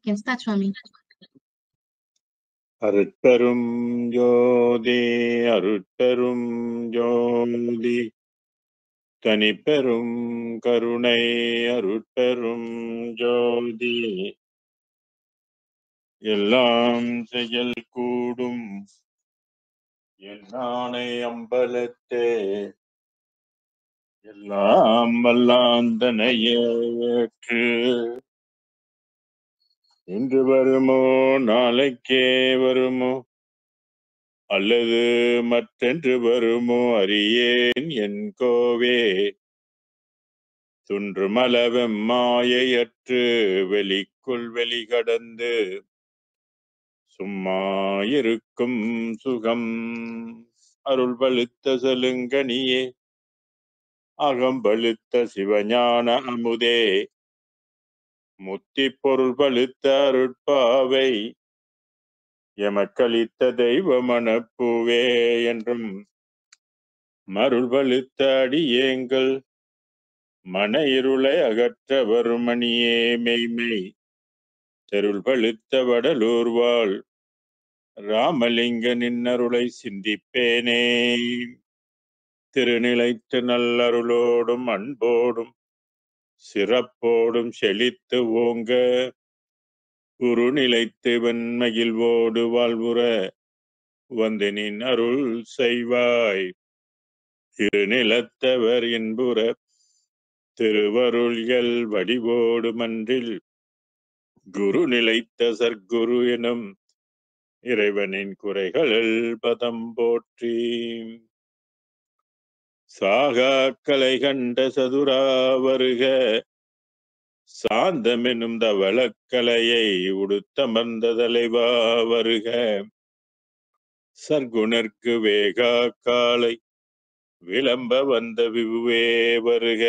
can start, Swami. அருட்பெரும் ஜோதி அருட்பெரும் ஜோதி தனிப்பெரும் கருணை அருட்பெரும் ஜோதி எல்லாம் செயல் கூடும் என்னானை அம்பலத்தே எல்லாம் வல்லாந்தனையே ஏற்று இன்று வருமோ நாளைக்கே வருமோ அல்லது மற்றென்று வருமோ அறியேன் என் கோவே துன்று மலவெம் மாயையற்று வெளிக்குள் வெளிகடந்து சும்மா இருக்கும் சுகம் அருள் பழுத்த செலுங்கனியே அகம்பழுத்த சிவஞான அமுதே முத்தி பொருள் பழுத்த அருட்பாவை எமக்களித்த தெய்வ மனப்பூவே என்றும் மருள் பழுத்த அடியேங்கள் மன இருளை அகற்ற வருமணியே மெய்மை தெருள் பழுத்த வடலூர் வாழ் ராமலிங்க நின்னருளை சிந்திப்பேனே திருநிலைத்து நல்லருளோடும் அன்போடும் சிறப்போடும் செழித்து ஓங்க குரு நிலைத்து வெண்மகிழ்வோடு வாழ்வுற வந்து நின் அருள் செய்வாய் திருநிலத்தவர் என்புற திருவருள்கள் வடிவோடு மன்றில் குரு நிலைத்த சர்க்குரு எனும் இறைவனின் குறைகள் பதம் போற்றி சாகா கலை கண்ட சதுரா வருக சாந்தமெனும் தவளக்கலையை உடுத்தமர்ந்த தலைவா வருக சர்க்குணர்க்கு வேகா காலை விளம்ப வந்த விபுவே வருக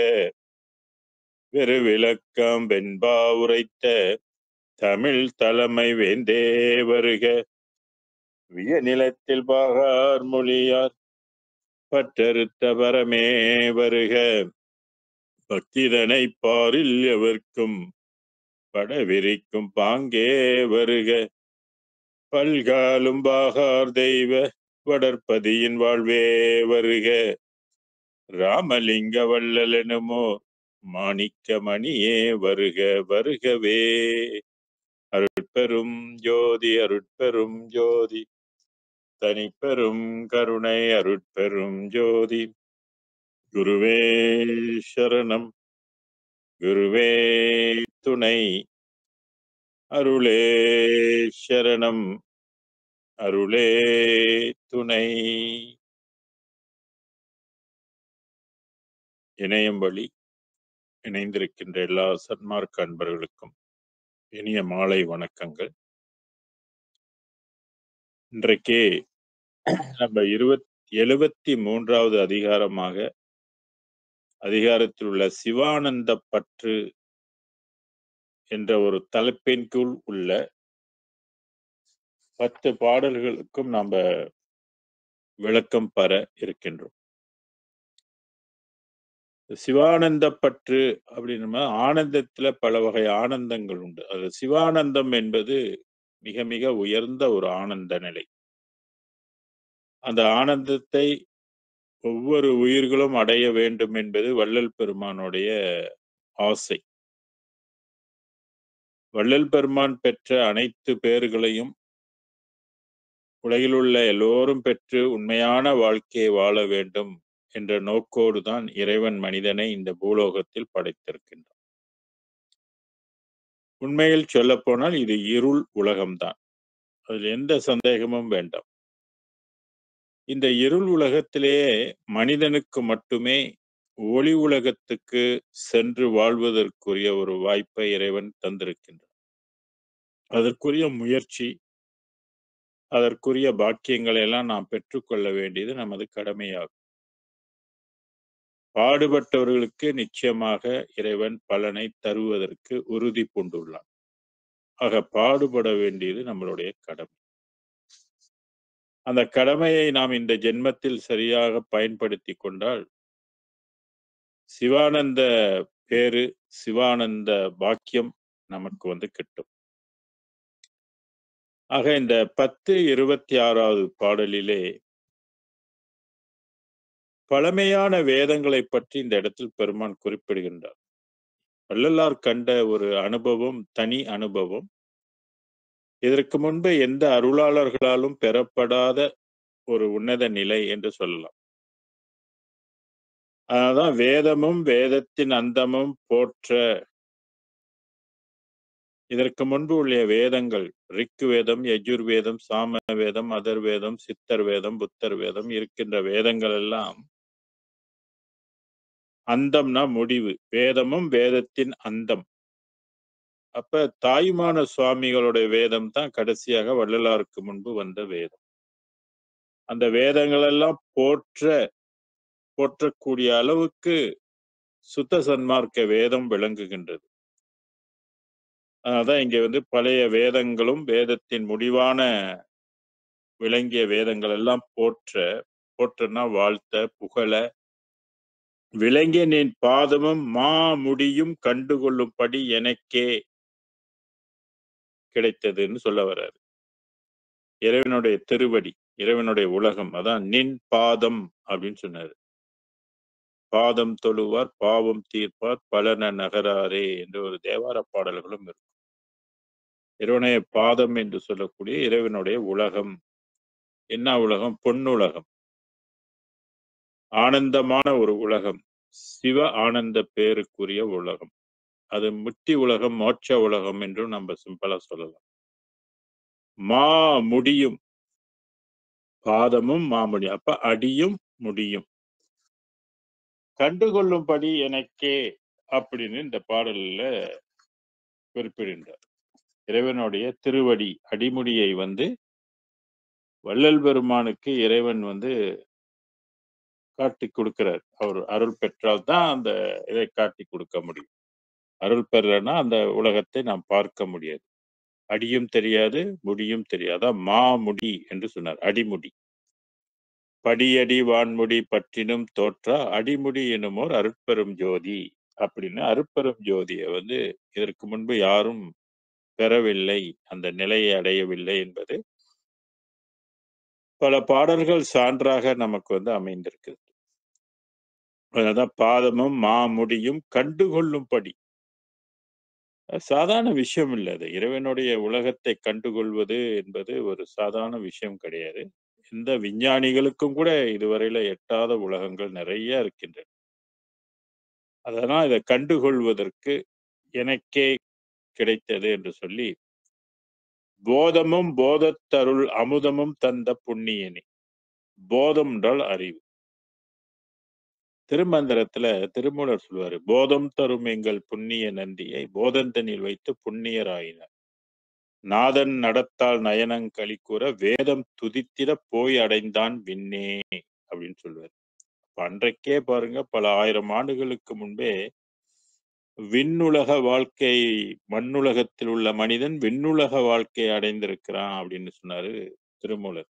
வெறு விளக்கம் வெண்பா உரைத்த தமிழ் தலைமை வேந்தே வருக விய நிலத்தில் பாகார் மொழியார் பற்றறுத்த பரமே வருக பக்திதனை பாரில் எவர்க்கும் படவிரிக்கும் பாங்கே வருக பல்காலும் பாகார் தெய்வ வடற்பதியின் வாழ்வே வருக ராமலிங்க வள்ளலெனுமோ மாணிக்க மணியே வருக வருகவே அருட்பெரும் ஜோதி அருட்பெரும் ஜோதி தனிப்பெரும் கருணை அருட்பெரும் ஜோதி குருவே சரணம் குருவே துணை அருளே சரணம் அருளே துணை. இணையம் வழி இணைந்திருக்கின்ற எல்லா சன்மார்க்க அன்பர்களுக்கும் இனிய மாலை வணக்கங்கள். இன்றைக்கு நம்ம 73வது அதிகாரத்தில் உள்ள சிவானந்த பற்று என்ற ஒரு தலைப்பின் கீழ் உள்ள 10 பாடல்களுக்கும் நாம விளக்கம் பெற இருக்கின்றோம். சிவானந்த பற்று அப்படின்னா ஆனந்தத்துல பல வகை ஆனந்தங்கள் உண்டு. அது சிவானந்தம் என்பது மிக மிக உயர்ந்த ஒரு ஆனந்த நிலை. அந்த ஆனந்தத்தை ஒவ்வொரு உயிர்களும் அடைய வேண்டும் என்பது வள்ளல் பெருமானுடைய ஆசை. வள்ளல் பெருமான் பெற்ற அனைத்து பேர்களையும் உலகில் உள்ள எல்லோரும் பெற்று உண்மையான வாழ்க்கையை வாழ வேண்டும் என்ற நோக்கோடு தான் இறைவன் மனிதனை இந்த பூலோகத்தில் படைத்திருக்கின்றான். உண்மையில் சொல்ல போனால் இது இருள் உலகம்தான், அதில் எந்த சந்தேகமும் வேண்டாம். இந்த இருள் உலகத்திலேயே மனிதனுக்கு மட்டுமே ஒளி உலகத்துக்கு சென்று வாழ்வதற்குரிய ஒரு வாய்ப்பை இறைவன் தந்திருக்கின்றான். அதற்குரிய முயற்சி, அதற்குரிய பாக்கியங்களை எல்லாம் நாம் பெற்றுக்கொள்ள வேண்டியது நமது கடமையாகும். பாடுபட்டவர்களுக்கு நிச்சயமாக இறைவன் பலனை தருவதற்கு உறுதி பூண்டுள்ளான். ஆக பாடுபட வேண்டியது நம்மளுடைய கடமை. அந்த கடமையை நாம் இந்த ஜென்மத்தில் சரியாக பயன்படுத்தி கொண்டால் சிவானந்த பேரு, சிவானந்த பாக்கியம் நமக்கு கிட்டும். ஆக இந்த 10:26வது பாடலிலே பழமையான வேதங்களைப் பற்றி இந்த இடத்தில் பெருமான் குறிப்பிடுகின்றார். வள்ளலார் கண்ட ஒரு அனுபவம், தனி அனுபவம். இதற்கு முன்பு எந்த அருளாளர்களாலும் பெறப்படாத ஒரு உன்னத நிலை என்று சொல்லலாம். அதனால்தான் வேதமும் வேதத்தின் அந்தமும் போற்ற. இதற்கு முன்பு உள்ள வேதங்கள் ரிக் வேதம், யஜுர் வேதம், சாம வேதம், அதர் வேதம், சித்தர் வேதம், புத்தர் வேதம் இருக்கின்ற வேதங்கள் எல்லாம் அந்தம்னா முடிவு. வேதமும் வேதத்தின் அந்தம். அப்ப தாயுமான சுவாமிகளுடைய வேதம் தான் கடைசியாக வள்ளலாருக்கு முன்பு வந்த வேதம். அந்த வேதங்கள் எல்லாம் போற்றக்கூடிய அளவுக்கு சுத்த சன்மார்க்க வேதம் விளங்குகின்றது. அதான் இங்க வந்து பழைய வேதங்களும் வேதத்தின் முடிவான விளங்கிய வேதங்கள் எல்லாம் போற்றனா வாழ்த்த புகழ விளங்கிய நின் பாதமும் முடியும் கண்டுகொள்ளும்படி எனக்கே கிடைத்ததுன்னு சொல்ல வர்றாரு. இறைவனுடைய திருவடி, இறைவனுடைய உலகம், அதான் நின் பாதம் அப்படின்னு சொன்னாரு. பாதம் தொழுவார் பாவம் தீர்ப்பார் பலன நகராரே என்று ஒரு தேவார பாடல்களும் இருக்கும். இறைவனுடைய பாதம் என்று சொல்லக்கூடிய இறைவனுடைய உலகம். என்ன உலகம்? பொன்னுலகம். ஆனந்தமான ஒரு உலகம். சிவ ஆனந்த பேருக்குரிய உலகம். அது முக்தி உலகம், மோட்ச உலகம் என்றும் நம்ம சிம்பிளா சொல்லலாம். முடியும். பாதமும் மாமுடியும். அப்ப அடியும் முடியும். கண்டுகொள்ளும்படி எனக்கே அப்படின்னு இந்த பாடல்ல குறிப்பிடுகின்றார். இறைவனுடைய திருவடி அடிமுடியை வந்து வள்ளல் பெருமானுக்கு இறைவன் வந்து காட்டி கொடுக்கிறார். அவர் அருள் பெற்றால் தான் அந்த இதை காட்டி கொடுக்க முடியும். அருள் பெறலன்னா அந்த உலகத்தை நாம் பார்க்க முடியாது. அடியும் தெரியாது, முடியும் தெரியாது. அதான் மாமுடி என்று சொன்னார். அடிமுடி. படியடி வான்முடி பற்றினும் தோற்றா அடிமுடி எனுமோர் அருட்பெரும் ஜோதி அப்படின்னு அருட்பெரும் ஜோதியை வந்து இதற்கு முன்பு யாரும் பெறவில்லை, அந்த நிலையை அடையவில்லை என்பது பல பாடல்கள் சான்றாக நமக்கு வந்து அமைந்திருக்கு. அதான் பாதமும் முடியும் கண்டுகொள்ளும்படி. சாதாரண விஷயம் இல்லை அது. இறைவனுடைய உலகத்தை கண்டுகொள்வது என்பது ஒரு சாதாரண விஷயம் கிடையாது. எந்த விஞ்ஞானிகளுக்கும் கூட இதுவரையில எட்டாத உலகங்கள் நிறைய இருக்கின்றன. அதனால் இதை கண்டுகொள்வதற்கு எனக்கே கிடைத்தது என்று சொல்லி போதமும் போதத்தருள் அமுதமும் தந்த புண்ணியனே. போதம் என்றால் அறிவு. திருமந்திரத்துல திருமூலர் சொல்வாரு, போதம் தரும் எங்கள் புண்ணிய நந்தியை போதந்தனில் வைத்து புண்ணியராயினர். நாதன் நடத்தால் நயனங் களிக்கூற வேதம் துதித்திட போய் அடைந்தான் விண்ணே அப்படின்னு சொல்லுவார். அன்றைக்கே பாருங்க, பல ஆயிரம் ஆண்டுகளுக்கு முன்பே விண்ணுலக வாழ்க்கை, மண்ணுலகத்தில் உள்ள மனிதன் விண்ணுலக வாழ்க்கை அடைந்திருக்கிறான் அப்படின்னு சொன்னாரு திருமூலர்.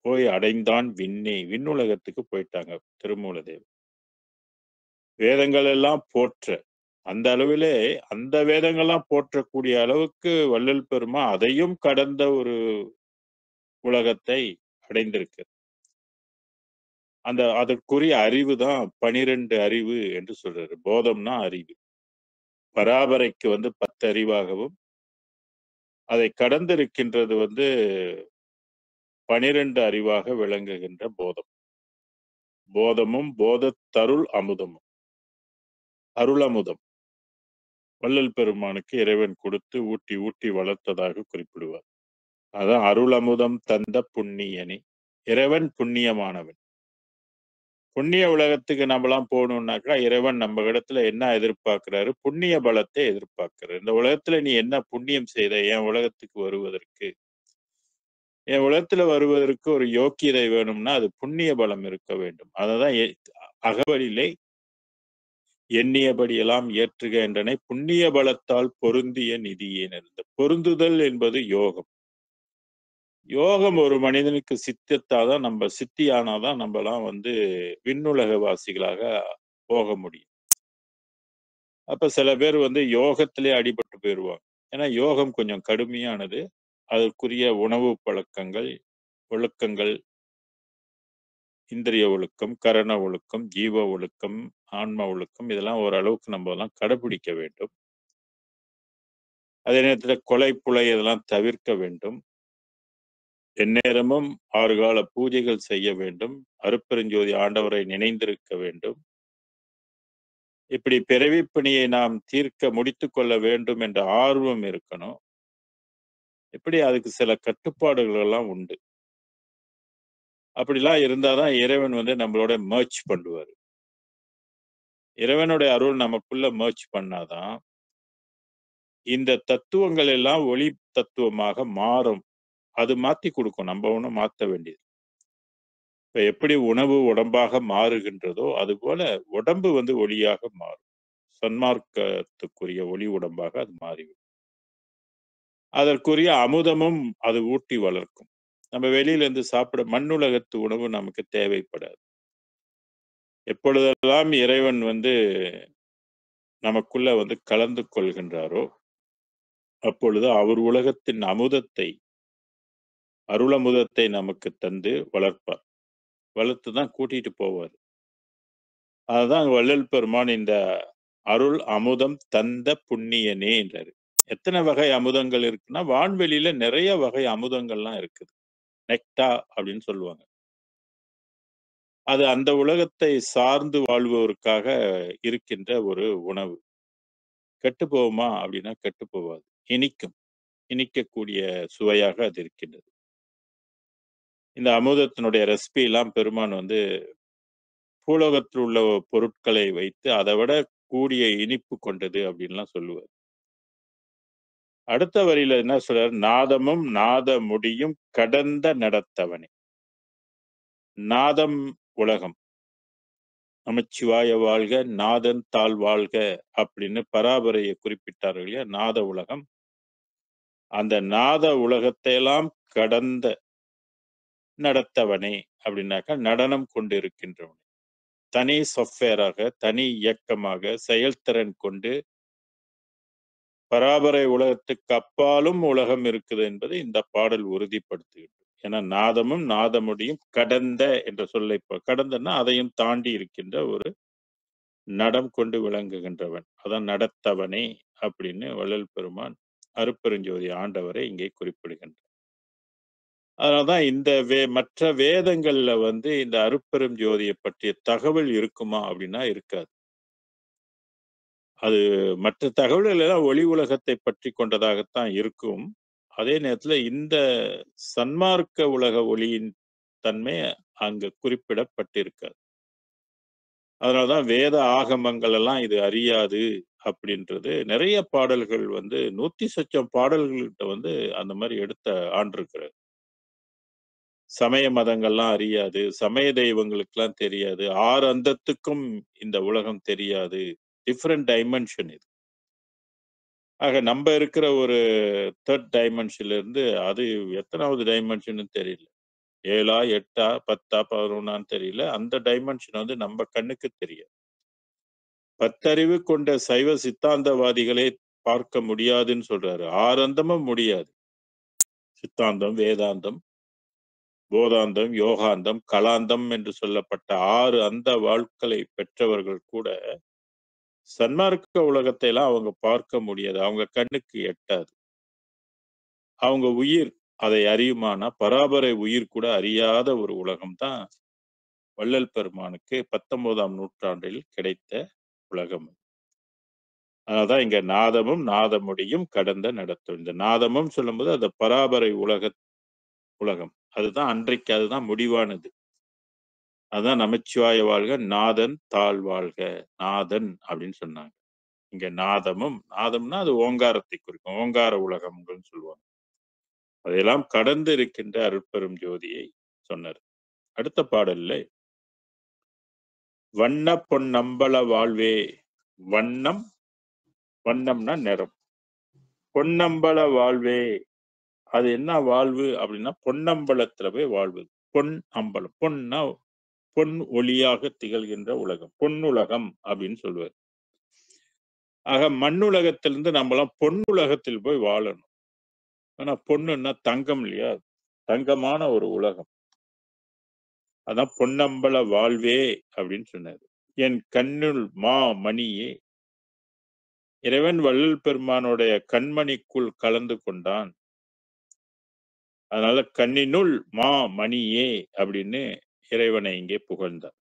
போய் அடைந்தான் விண்ணே, விண்ணுலகத்துக்கு போயிட்டாங்க திருமூலதேவர். வேதங்கள் எல்லாம் போற்ற அந்த அளவிலே அந்த வேதங்கள்லாம் போற்றக்கூடிய அளவுக்கு வள்ளல் பெருமா அதையும் கடந்த ஒரு உலகத்தை அடைந்திருக்கு. அதற்குரிய அறிவு தான் 12 அறிவு என்று சொல்றாரு. போதம்னா அறிவு. பராபரைக்கு வந்து 10 அறிவாகவும் அதை கடந்திருக்கின்றது வந்து 12 அறிவாக விளங்குகின்ற போதம். போதமும் போதத்தருள் அமுதமும். அருளமுதம் வள்ளல் பெருமானுக்கு இறைவன் கொடுத்து ஊட்டி ஊட்டி வளர்த்ததாக குறிப்பிடுவார். அதான் அருளமுதம் தந்த புண்ணியனே. இறைவன் புண்ணியமானவன். புண்ணிய உலகத்துக்கு நம்மலாம் போகணும்னாக்கா இறைவன் நம்ம இடத்துல என்ன எதிர்பார்க்கிறாரு? புண்ணிய பலத்தை எதிர்பார்க்கிறார். இந்த உலகத்துல நீ என்ன புண்ணியம் செய்த என் உலகத்துக்கு வருவதற்கு? என் உலகத்துல வருவதற்கு ஒரு யோக்கியதை வேணும்னா அது புண்ணிய பலம் இருக்க வேண்டும். அததான் அகவலிலே எண்ணியபடியெல்லாம் ஏற்றுக என்றனை புண்ணிய பலத்தால் பொருந்திய நிதியேன். இந்த பொருந்துதல் என்பது யோகம். யோகம் ஒரு மனிதனுக்கு சித்தித்தாதான், நம்ம சித்தியானாதான் நம்மலாம் வந்து விண்ணுலக வாசிகளாக போக முடியும். அப்ப சில பேர் வந்து யோகத்திலே அடிபட்டு போயிடுவாங்க. ஏன்னா யோகம் கொஞ்சம் கடுமையானது. அதற்குரிய உணவு பழக்கங்கள், ஒழுக்கங்கள், இந்திரிய ஒழுக்கம், கரண ஒழுக்கம், ஜீவ ஒழுக்கம், ஆன்ம ஒழுக்கம் இதெல்லாம் ஓரளவுக்கு நம்மலாம் கடைபிடிக்க வேண்டும். அதே நேரத்துல கொலை, புலை இதெல்லாம் தவிர்க்க வேண்டும். எந்நேரமும் 6 கால பூஜைகள் செய்ய வேண்டும். அருட்பெருஞ்சோதி ஆண்டவரை நினைந்திருக்க வேண்டும். இப்படி பிறவிப் பிணியை நாம் தீர்க்க முடித்துக் கொள்ள வேண்டும் என்ற ஆர்வம் இருக்கணும். இப்படி அதுக்கு சில கட்டுப்பாடுகள் எல்லாம் உண்டு. அப்படிலாம் இருந்தா தான் இறைவன் வந்து நம்மளோட மெர்ஜ் பண்ணுவாரு. இறைவனுடைய அருள் நமக்குள்ள மெர்ஜ் பண்ணாதான், இந்த தத்துவங்கள் எல்லாம் ஒளி தத்துவமாக மாறும். அது மாத்தி குடுக்கும். நம்ம ஒண்ணும் மாத்த வேண்டியது. இப்ப எப்படி உணவு உடம்பாக மாறுகின்றதோ, அதுபோல உடம்பு வந்து ஒளியாக மாறும். சன்மார்க்கத்துக்குரிய ஒளி உடம்பாக அது மாறிவிடும். அதற்குரிய அமுதமும் அது ஊட்டி வளர்க்கும். நம்ம வெளியில இருந்து சாப்பிட மண்ணுலகத்து உணவு நமக்கு தேவைப்படாது. எப்பொழுதெல்லாம் இறைவன் வந்து நமக்குள்ள வந்து கலந்து கொள்கின்றாரோ, அப்பொழுது அவர் உலகத்தின் அமுதத்தை, அருளமுதத்தை நமக்கு தந்து வளர்ப்பார். வளர்த்து தான் கூட்டிட்டு போவார். அதுதான் வள்ளல் பெருமான் இந்த அருள் அமுதம் தந்த புண்ணியனே என்றாரு. எத்தனை வகை அமுதங்கள் இருக்குன்னா, வான்வெளியில நிறைய வகை அமுதங்கள்லாம் இருக்குது. நெக்டா அப்படின்னு சொல்லுவாங்க. அது அந்த உலகத்தை சார்ந்து வாழ்வோருக்காக இருக்கின்ற ஒரு உணவு. கெட்டு போகுமா அப்படின்னா கெட்டு போவாது. இனிக்கும். இனிக்கக்கூடிய சுவையாக அது இருக்கின்றது. இந்த அமுதத்தினுடைய ரெசிபி எல்லாம் பெருமான் வந்து பூலோகத்தில் உள்ள பொருட்களை வைத்து அதை விட கூடிய இனிப்பு கொண்டது அப்படின்லாம் சொல்லுவார். அடுத்த வரியில என்ன சொல்றாரு? நாதமும் நாத முடியும் கடந்த நடத்தவனே. நாதம் உலகம். நமச்சிவாய வாழ்க, நாதன் தாழ் வாழ்க அப்படின்னு பராபரையை குறிப்பிட்டார்கள் இல்லையா? நாத உலகம். அந்த நாத உலகத்தை எல்லாம் கடந்த நடத்தவனே அப்படின்னாக்கா நடனம் கொண்டிருக்கின்றவன். தனி சாஃப்ட்வேராக, தனி இயக்கமாக, செயல்திறன் கொண்டு பராபரை உலகத்துக்கு அப்பாலும் உலகம் இருக்குது என்பதை இந்த பாடல் உறுதிப்படுத்துகிறது. ஏன்னா நாதமும் நாதமுடியும் கடந்த என்ற சொல்லை கடந்தன்னா அதையும் தாண்டி இருக்கின்ற ஒரு நடம் கொண்டு விளங்குகின்றவன். அதான் நடத்தவனே அப்படின்னு வள்ளல் பெருமான் அருட்பெருஞ்சோதி ஆண்டவரை இங்கே குறிப்பிடுகின்றார். அதனாலதான் இந்த மற்ற வேதங்கள்ல வந்து இந்த அருட்பெரும் ஜோதியை பற்றிய தகவல் இருக்குமா அப்படின்னா இருக்காது. அது மற்ற தகவல்கள் எல்லாம் ஒளி உலகத்தை பற்றி கொண்டதாகத்தான் இருக்கும். அதே நேரத்துல இந்த சன்மார்க்க உலக ஒளியின் தன்மை அங்க குறிப்பிடப்பட்டிருக்காது. அதனாலதான் வேத ஆகமங்கள் எல்லாம் இது அறியாது அப்படின்றது நிறைய பாடல்கள் வந்து 100 சொச்சம் பாடல்கள்கிட்ட வந்து அந்த மாதிரி எடுத்த ஆண்டிருக்கிறார். சமய மதங்கள்லாம் அறியாது. சமய தெய்வங்களுக்கெல்லாம் தெரியாது. 6 அந்தத்துக்கும் இந்த உலகம் தெரியாது. டிஃபரண்ட் டைமென்ஷன் இது. ஆக நம்ப இருக்கிற ஒரு 3 டைமென்ஷன்ல இருந்து அது எத்தனாவது டைமென்ஷன்னு தெரியல. 7ஆ, 8ஆ, 10ஆ, 11ஆன்னு தெரியல. அந்த டைமென்ஷன் வந்து நம்ம கண்ணுக்கு தெரியாது. 10 அறிவு கொண்ட சைவ சித்தாந்தவாதிகளே பார்க்க முடியாதுன்னு சொல்றாரு. 6 அந்தமும் முடியாது. சித்தாந்தம், வேதாந்தம், போதாந்தம், யோகாந்தம், கலாந்தம் என்று சொல்லப்பட்ட 6 அந்த வாழ்க்களை பெற்றவர்கள் கூட சன்மார்க்க உலகத்தை எல்லாம் அவங்க பார்க்க முடியாது. அவங்க கண்ணுக்கு எட்டாது. அவங்க உயிர் அதை அறியுமானா பராபரை உயிர் கூட அறியாத ஒரு உலகம் தான் வள்ளல் பெருமானுக்கு 19ஆம் நூற்றாண்டில் கிடைத்த உலகம். அதனால்தான் இங்க நாதமும் நாதமுடியும் கடந்த நடத்தும். இந்த நாதமும் சொல்லும்போது அது பராபரை உலகம். அதுதான் அன்றைக்கு அதுதான் முடிவானது. அதான் நமச்சிவாய வாழ்க, நாதன் தாழ் வாழ்க. நாதன் அப்படின்னு சொன்னாங்க. இங்க நாதமும், நாதம்னா அது ஓங்காரத்தை குறிக்கும். ஓங்கார உலகம்னு சொல்லுவாங்க. அதையெல்லாம் கடந்து இருக்கின்ற அருட்பெரும் ஜோதியை சொன்னார். அடுத்த பாடல்ல வண்ண பொன்னம்பல வாழ்வே. வண்ணம், வண்ணம்னா நிறம். பொன்னம்பல வாழ்வே. அது என்ன வாழ்வு அப்படின்னா பொன்னம்பலத்துல போய் வாழ்வது. பொன் அம்பலம். பொன்னா பொன் ஒளியாக திகழ்கின்ற உலகம். பொன்னுலகம் அப்படின்னு சொல்லுவார். ஆக மண்ணுலகத்திலிருந்து நம்மலாம் பொன்னுலகத்தில் போய் வாழணும். ஆனா பொன்னுன்னா தங்கம் இல்லையா? தங்கமான ஒரு உலகம். அதான் "பொன்னம்பல வாழ்வே" அப்படின்னு சொன்னாரு. "என் கண்ணுள் மணியே" இறைவன் வள்ளல் பெருமானுடைய கண்மணிக்குள் கலந்து கொண்டான். அதனால "கண்ணினுள் மணியே" அப்படின்னு இறைவனை இங்கே புகழ்ந்தார்.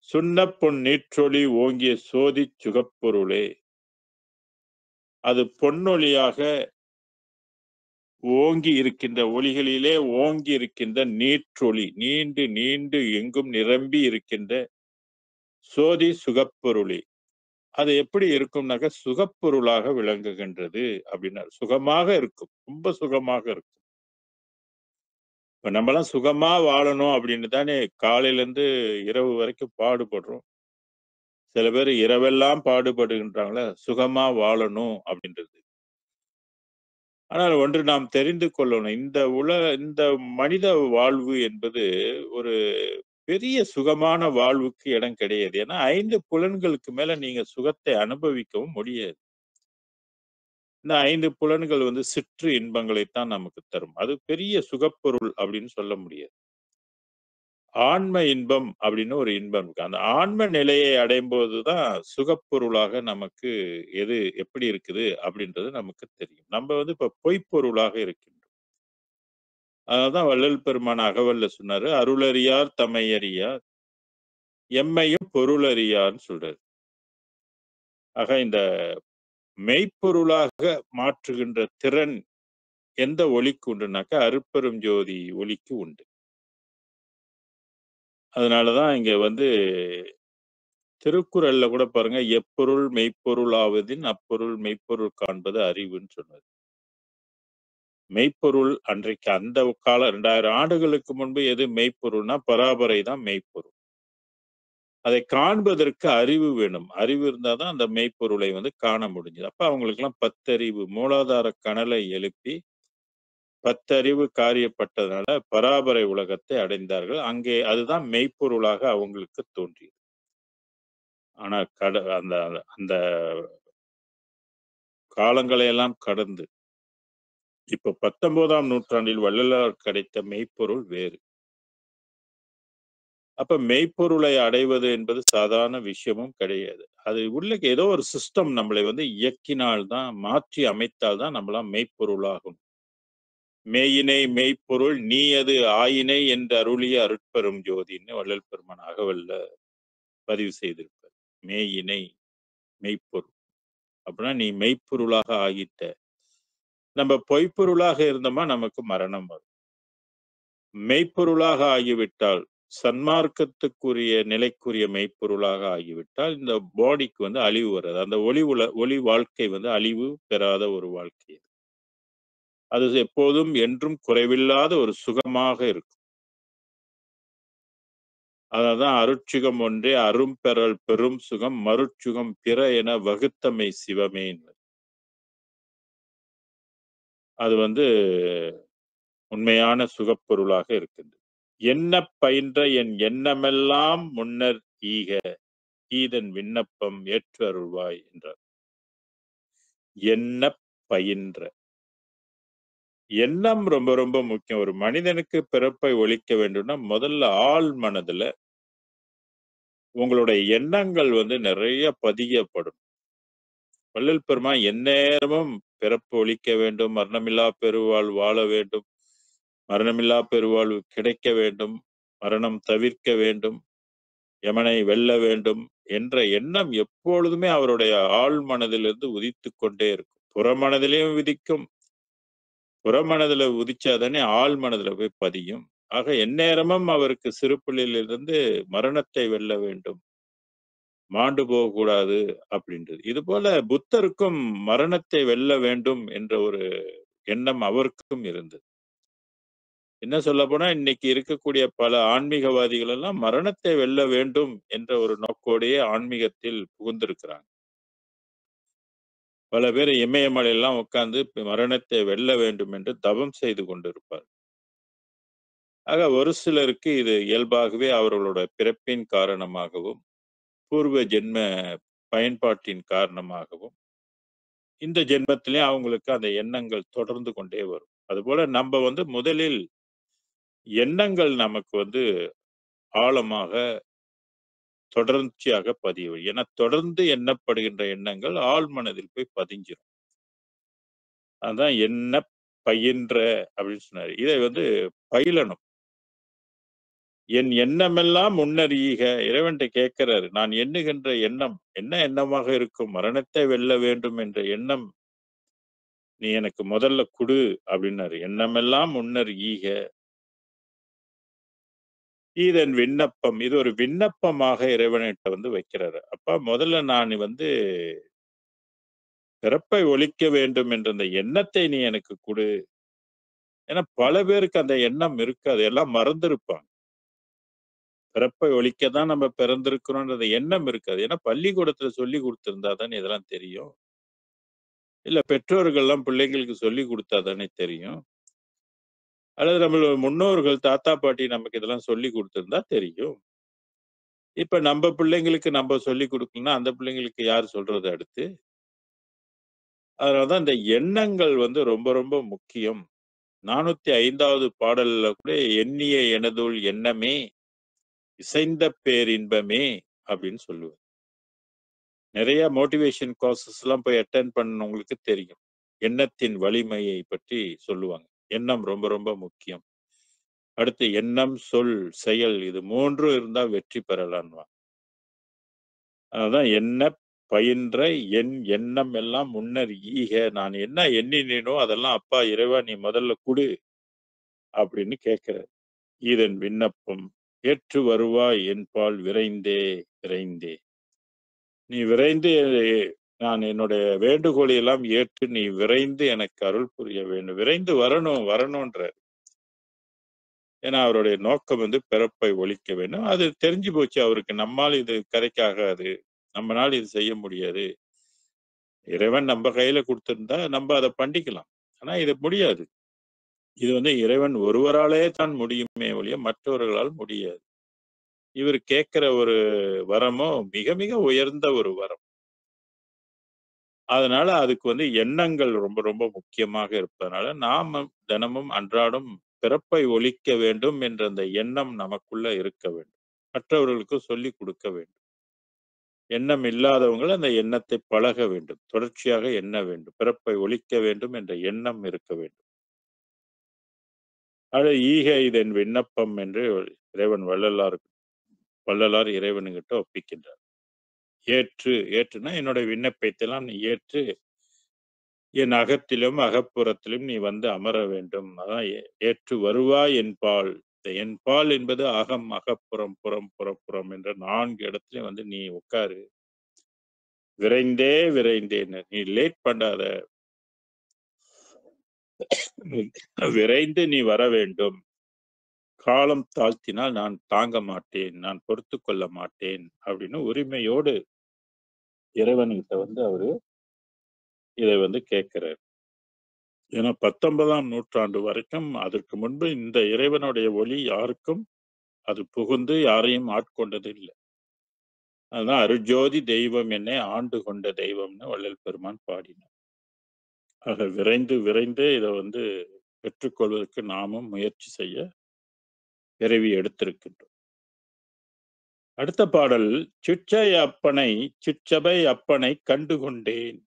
"சுண்ணப் பொன் நீற்றொளி ஓங்கிய சோதிச் சுகப்பொருளே" அது பொன்னொளியாக ஓங்கி இருக்கின்ற ஒளிகளிலே ஓங்கி இருக்கின்ற நீற்றொளி. நீண்டு நீண்டு எங்கும் நிரம்பி இருக்கின்ற சோதி சுகப்பொருளே. அது எப்படி இருக்கும்னாக்க, சுகப்பொருளாக விளங்குகின்றது அப்படின்னாரு. சுகமாக இருக்கும். ரொம்ப சுகமாக இருக்கும். இப்ப நம்மலாம் சுகமா வாழணும் அப்படின்னு தானே காலையிலேருந்து இரவு வரைக்கும் பாடுபடுறோம். சில பேர் இரவெல்லாம் பாடுபடுகின்றாங்களே, சுகமா வாழணும் அப்படின்றது. ஆனால் ஒன்று நாம் தெரிந்து கொள்ளணும். இந்த மனித வாழ்வு என்பது ஒரு பெரிய சுகமான வாழ்வுக்கு இடம் கிடையாது. ஏன்னா 5 புலன்களுக்கு மேல நீங்க சுகத்தை அனுபவிக்கவும் முடியாது. இந்த 5 புலன்கள் வந்து சிற்று இன்பங்களைத்தான் நமக்கு தரும். அது பெரிய சுகப்பொருள் அப்படின்னு சொல்ல முடியாது. ஆன்ம இன்பம் அப்படின்னு ஒரு இன்பம் இருக்கு. அந்த ஆன்ம நிலையை அடையும்போது தான் சுகப்பொருளாக நமக்கு எது எப்படி இருக்குது அப்படின்றது நமக்கு தெரியும். நம்ம வந்து இப்ப பொய்ப்பொருளாக இருக்கின்றோம். அதனால்தான் வள்ளல் பெருமான் அகவல்ல சொன்னாரு, "அருளறியார் தமையறியார், எம்மையும் பொருளறியார்ன்னு" சொல்றாரு. ஆக இந்த மெய்ப்பொருளாக மாற்றுகின்ற திறன் எந்த ஒளிக்கு உண்டுனாக்கா, அருட்பெரும் ஜோதி ஒளிக்கு உண்டு. அதனால தான் இங்க வந்து திருக்குறள்ல கூட பாருங்க, "எப்பொருள் மெய்ப்பொருள் ஆவதின் அப்பொருள் மெய்ப்பொருள் காண்பது அறிவுன்னு" சொன்னாரு. மெய்ப்பொருள் அன்றைக்கு அந்த கால 2000 ஆண்டுகளுக்கு முன்பு எது மெய்ப்பொருள்னா, பராபரை தான் மெய்ப்பொருள். அதை காண்பதற்கு அறிவு வேணும். அறிவு இருந்தா தான் அந்த மெய்ப்பொருளை வந்து காண முடிஞ்சது. அப்ப அவங்களுக்கெல்லாம் பத்தறிவு மூலாதார கனலை எழுப்பி, பத்தறிவு காரியப்பட்டதனால பராபரை உலகத்தை அடைந்தார்கள். அங்கே அதுதான் மெய்ப்பொருளாக அவங்களுக்கு தோன்றியது. ஆனா அந்த அந்த காலங்களை எல்லாம் கடந்து, இப்ப 19ஆம் நூற்றாண்டில் வள்ளலார் கிடைத்த மெய்ப்பொருள் வேறு. அப்ப மெய்ப்பொருளை அடைவது என்பது சாதாரண விஷயமும் கிடையாது. அது உள்ள ஏதோ ஒரு சிஸ்டம் நம்மளை வந்து இயக்கினால் தான், மாற்றி அமைத்தால் தான் நம்மலாம் மெய்ப்பொருளாகும். "மேயினை மெய்ப்பொருள் நீ அது ஆயினை" என்று அருளிய அருட்பெரும் ஜோதின்னு வள்ளல் பெருமான் அகவல்ல பதிவு செய்திருப்பார். "மேயினை மெய்ப்பொருள்" அப்படின்னா நீ மெய்ப்பொருளாக ஆகிட்ட. நம்ம பொய்ப்பொருளாக இருந்தோமா நமக்கு மரணம் வரும். மெய்ப்பொருளாக ஆகிவிட்டால், சன்மார்க்கத்துக்குரிய நிலைக்குரிய மெய்ப்பொருளாக ஆகிவிட்டால், இந்த பாடிக்கு வந்து அழிவு வராது. அந்த ஒளி வாழ்க்கை வந்து அழிவு பெறாத ஒரு வாழ்க்கை. அது எப்போதும் என்றும் குறைவில்லாத ஒரு சுகமாக இருக்கும். அதனால்தான் "அருட்சுகம் ஒன்றே அரும்பெறல் பெரும் சுகம் மருட்சுகம் பிற என வகுத்தமை சிவமே" என்பது. அது வந்து உண்மையான சுகப்பொருளாக இருக்கின்றது. "எண்ணப் பயின்ற என் எண்ணமெல்லாம் முன்னர் ஈக" ஈதன் விண்ணப்பம் ஏற்று அருள்வாய் என்றார். எண்ணப் பயின்ற. எண்ணம் ரொம்ப ரொம்ப முக்கியம். ஒரு மனிதனுக்கு பிறப்பை ஒழிக்க வேண்டும்னா, முதல்ல ஆழ் மனதுல உங்களுடைய எண்ணங்கள் வந்து நிறைய பதியப்படும். வள்ளல் பெருமான் எந்நேரமும் பிறப்பு ஒழிக்க வேண்டும், மரணமில்லா பெருவாழ்வு வாழ வேண்டும், மரணமில்லா பெருவாழ்வு கிடைக்க வேண்டும், மரணம் தவிர்க்க வேண்டும், யமனை வெல்ல வேண்டும் என்ற எண்ணம் எப்பொழுதுமே அவருடைய ஆழ் மனதிலிருந்து உதித்துக் கொண்டே இருக்கும். புறமனதிலேயும் உதிக்கும். புறமனதுல உதிச்சா தானே ஆழ் மனதுல போய் பதியும். ஆக எந்நேரமும் அவருக்கு சிறுபிள்ளையிலிருந்து மரணத்தை வெல்ல வேண்டும், மாண்டு போகக்கூடாது அப்படின்றது. இதுபோல புத்தருக்கும் மரணத்தை வெல்ல வேண்டும் என்ற ஒரு எண்ணம் அவருக்கும் இருந்தது. என்ன சொல்லப்போனா, இன்னைக்கு இருக்கக்கூடிய பல ஆன்மீகவாதிகள் எல்லாம் மரணத்தை வெல்ல வேண்டும் என்ற ஒரு நோக்கோடையே ஆன்மீகத்தில் புகுந்திருக்கிறாங்க. பல பேர் இமயமலையெல்லாம் உட்கார்ந்து மரணத்தை வெல்ல வேண்டும் என்று தவம் செய்து கொண்டிருப்பார். ஆக ஒரு சிலருக்கு இது இயல்பாகவே அவர்களோட பிறப்பின் காரணமாகவும், பூர்வ ஜென்ம பயன்பாட்டின் காரணமாகவும் இந்த ஜென்மத்திலயும் அவங்களுக்கு அந்த எண்ணங்கள் தொடர்ந்து கொண்டே வரும். அதுபோல நம்ப வந்து முதலில் எண்ணங்கள் நமக்கு வந்து ஆழமாக, தொடர்ச்சியாக பதியும். ஏன்னா தொடர்ந்து எண்ணப்படுகின்ற எண்ணங்கள் ஆழ் மனதில் போய் பதிஞ்சிரும். அதான் "எண்ணப் பயின்ற" அப்படின்னு சொன்னாரு. இதை வந்து பயிலணும். "என் எண்ணமெல்லாம் முன்னர் ஈக" இறைவன்ட்ட கேட்கிறாரு. நான் எண்ணுகின்ற எண்ணம், என்ன எண்ணமாக இருக்கும்? மரணத்தை வெல்ல வேண்டும் என்ற எண்ணம் நீ எனக்கு முதல்ல குடு அப்படின்னாரு. "எண்ணமெல்லாம் முன்னர் ஈக" இதன் விண்ணப்பம். இது ஒரு விண்ணப்பமாக இறைவனிட்ட வந்து வைக்கிறாரு. அப்ப முதல்ல நான் வந்து பிறப்பை ஒழிக்க வேண்டும் என்ற அந்த எண்ணத்தை நீ எனக்கு குடு. ஏன்னா பல பேருக்கு அந்த எண்ணம் இருக்காது. எல்லாம் மறந்திருப்பாங்க. பிறப்பை ஒழிக்க தான் நம்ம பிறந்திருக்கிறோம்ன்ற எண்ணம் இருக்காது. ஏன்னா பள்ளிக்கூடத்துல சொல்லிக் குடுத்திருந்தா தானே இதெல்லாம் தெரியும். இல்ல பெற்றோர்கள்லாம் பிள்ளைங்களுக்கு சொல்லிக் குடுத்தா தானே தெரியும். அல்லது நம்மளோட முன்னோர்கள், தாத்தா, பாட்டி நமக்கு இதெல்லாம் சொல்லிக் குடுத்திருந்தா தெரியும். இப்ப நம்ப பிள்ளைங்களுக்கு நம்ப சொல்லிக் குடுக்கலன்னா, அந்த பிள்ளைங்களுக்கு யார் சொல்றது அடுத்து? அதனால தான் இந்த எண்ணங்கள் வந்து ரொம்ப ரொம்ப முக்கியம். 405வது பாடல்ல கூட "எண்ணிய எனதுள் எண்ணமே இசைந்த பேரின்பமே" அப்படின்னு சொல்லுவார். நெறைய மோட்டிவேஷன் கோர்சஸ்லாம் போய் அட்டெண்ட் பண்ணவங்களுக்கு தெரியும். எண்ணத்தின் வலிமையை பற்றி சொல்லுவாங்க. எண்ணம் ரொம்ப ரொம்ப முக்கியம். அடுத்து எண்ணம், சொல், செயல் இது 3ம் இருந்தா வெற்றி பெறலான்னுவாங்க. அதான் "எண்ணப் பயின்ற என் எண்ணம் எல்லாம் முன்னர் ஈக" நான் என்ன எண்ணினேனோ அதெல்லாம் அப்பா இறைவா நீ முதல்ல குடு அப்படின்னு கேட்கிறார். இதன் விண்ணப்பம் ஏற்று வருவாய் என்பால் விரைந்தே விரைந்தே. நீ விரைந்து நான் என்னுடைய வேண்டுகோளை எல்லாம் ஏற்று நீ விரைந்து எனக்கு அருள் புரிய வேண்டும். விரைந்து வரணும் வரணுன்றார். ஏன்னா அவருடைய நோக்கம் வந்து பிறப்பை ஒழிக்க வேண்டும். அது தெரிஞ்சு போச்சு அவருக்கு. நம்மால் இது கதைக்காகாது. நம்மனால இது செய்ய முடியாது. இறைவன் நம்ம கையில குடுத்திருந்தா நம்ம அத பண்ணிக்கலாம். ஆனா இது முடியாது. இது வந்து இறைவன் ஒருவராலே தான் முடியுமே ஒழிய மற்றவர்களால் முடியாது. இவர் கேட்கிற ஒரு வரமோ மிக மிக உயர்ந்த ஒரு வரம். அதனால அதுக்கு வந்து எண்ணங்கள் ரொம்ப ரொம்ப முக்கியமாக இருப்பதனால, நாம தினமும் அன்றாடம் பிறப்பை ஒழிக்க வேண்டும் என்ற அந்த எண்ணம் நமக்குள்ள இருக்க வேண்டும். மற்றவர்களுக்கும் சொல்லிக் கொடுக்க வேண்டும். எண்ணம் இல்லாதவங்கள் அந்த எண்ணத்தை பழக வேண்டும். தொடர்ச்சியாக எண்ண வேண்டும். பிறப்பை ஒழிக்க வேண்டும் என்ற எண்ணம் இருக்க வேண்டும். அது "ஈக இதன் விண்ணப்பம்" என்று இறைவன் வள்ளலார் இறைவனுகிட்ட ஒப்பிக்கின்றார். ஏற்றுனா என்னுடைய விண்ணப்பத்தை எல்லாம் நீ ஏற்று என் அகத்திலும், அகப்புறத்திலும் நீ வந்து அமர வேண்டும். அதான் ஏற்று வருவாய் என்பால். இந்த என்பால் என்பது அகம், அகப்புறம், புறம், புறப்புறம் என்ற 4 இடத்துலயும் வந்து நீ உட்காரு. விரைந்தே விரைந்தேன்னு. நீ லேட் பண்ணாத. விரைந்து நீ வர வேண்டும். காலம் தாழ்த்தினால் நான் தாங்க மாட்டேன். நான் பொறுத்துக் கொள்ள மாட்டேன். அப்படின்னு உரிமையோடு இறைவன்கிட்ட வந்து அவரு இதை வந்து கேட்கிறார். ஏன்னா 19ஆம் நூற்றாண்டு வரைக்கும் அதற்கு முன்பு இந்த இறைவனுடைய ஒளி யாருக்கும் அது புகுந்து யாரையும் ஆட்கொண்டது இல்ல. அதான் "அருட்ஜோதி தெய்வம் என்னை ஆண்டு கொண்ட தெய்வம்னு" வள்ளல் பெருமான் பாடினார். ஆக விரைந்து விரைந்து இத வந்து பெற்றுக்கொள்வதற்கு நாமும் முயற்சி செய்ய பிறவி எடுத்திருக்கின்றோம். அடுத்த பாடல் சிற்சபை அப்பனை கண்டு கொண்டேன்.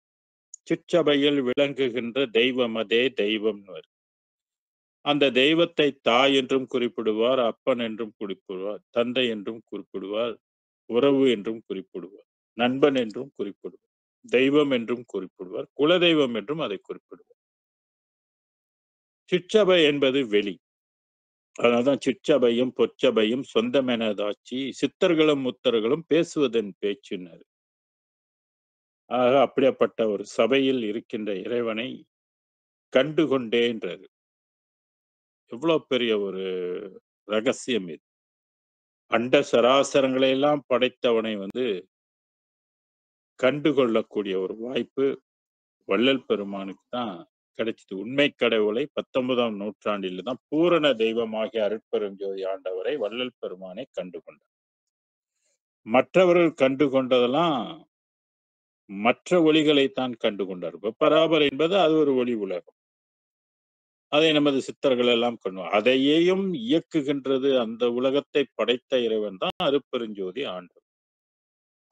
சிற்சபையில் விளங்குகின்ற தெய்வம் அதே தெய்வம்னு வரும். அந்த தெய்வத்தை தாய் என்றும் குறிப்பிடுவார், அப்பன் என்றும் குறிப்பிடுவார், தந்தை என்றும் குறிப்பிடுவார், உறவு என்றும் குறிப்பிடுவார், நண்பன் என்றும் குறிப்பிடுவார், தெய்வம் என்றும் குறிப்பிடுவார், குலதெய்வம் என்றும் அதை குறிப்பிடுவார். சிற்றபை என்பது வெளி. அதனால்தான் சிற்றபையும் பொற்சபையும் சொந்தமெனதாச்சி சித்தர்களும் முத்தர்களும் பேசுவதன் பேச்சுன்னாரு. ஆக அப்படிப்பட்ட ஒரு சபையில் இருக்கின்ற இறைவனை கண்டு கொண்டேன்றாரு. எவ்வளவு பெரிய ஒரு ரகசியம் இது. அண்ட சராசரங்களை எல்லாம் படைத்தவனை வந்து கண்டுகொள்ளக்கூடிய ஒரு வாய்ப்பு வள்ளல் பெருமானுக்கு தான் கிடைச்சது. உண்மை கடவுளை 19ஆம் நூற்றாண்டில் தான் பூரண தெய்வமாகிய அருட்பெருஞ்சோதி ஆண்டவரை வள்ளல் பெருமானை கண்டு கொண்டார். மற்றவர்கள் கண்டு கொண்டதெல்லாம் மற்ற ஒளிகளைத்தான் கண்டுகொண்டார். இப்ப பராபரை என்பது அது ஒரு ஒளி உலகம். அதை நமது சித்தர்கள் எல்லாம் அதையேயும் இயக்குகின்றது அந்த உலகத்தை படைத்த இறைவன் தான் அருட்பெருஞ்சோதி ஆண்டவர்.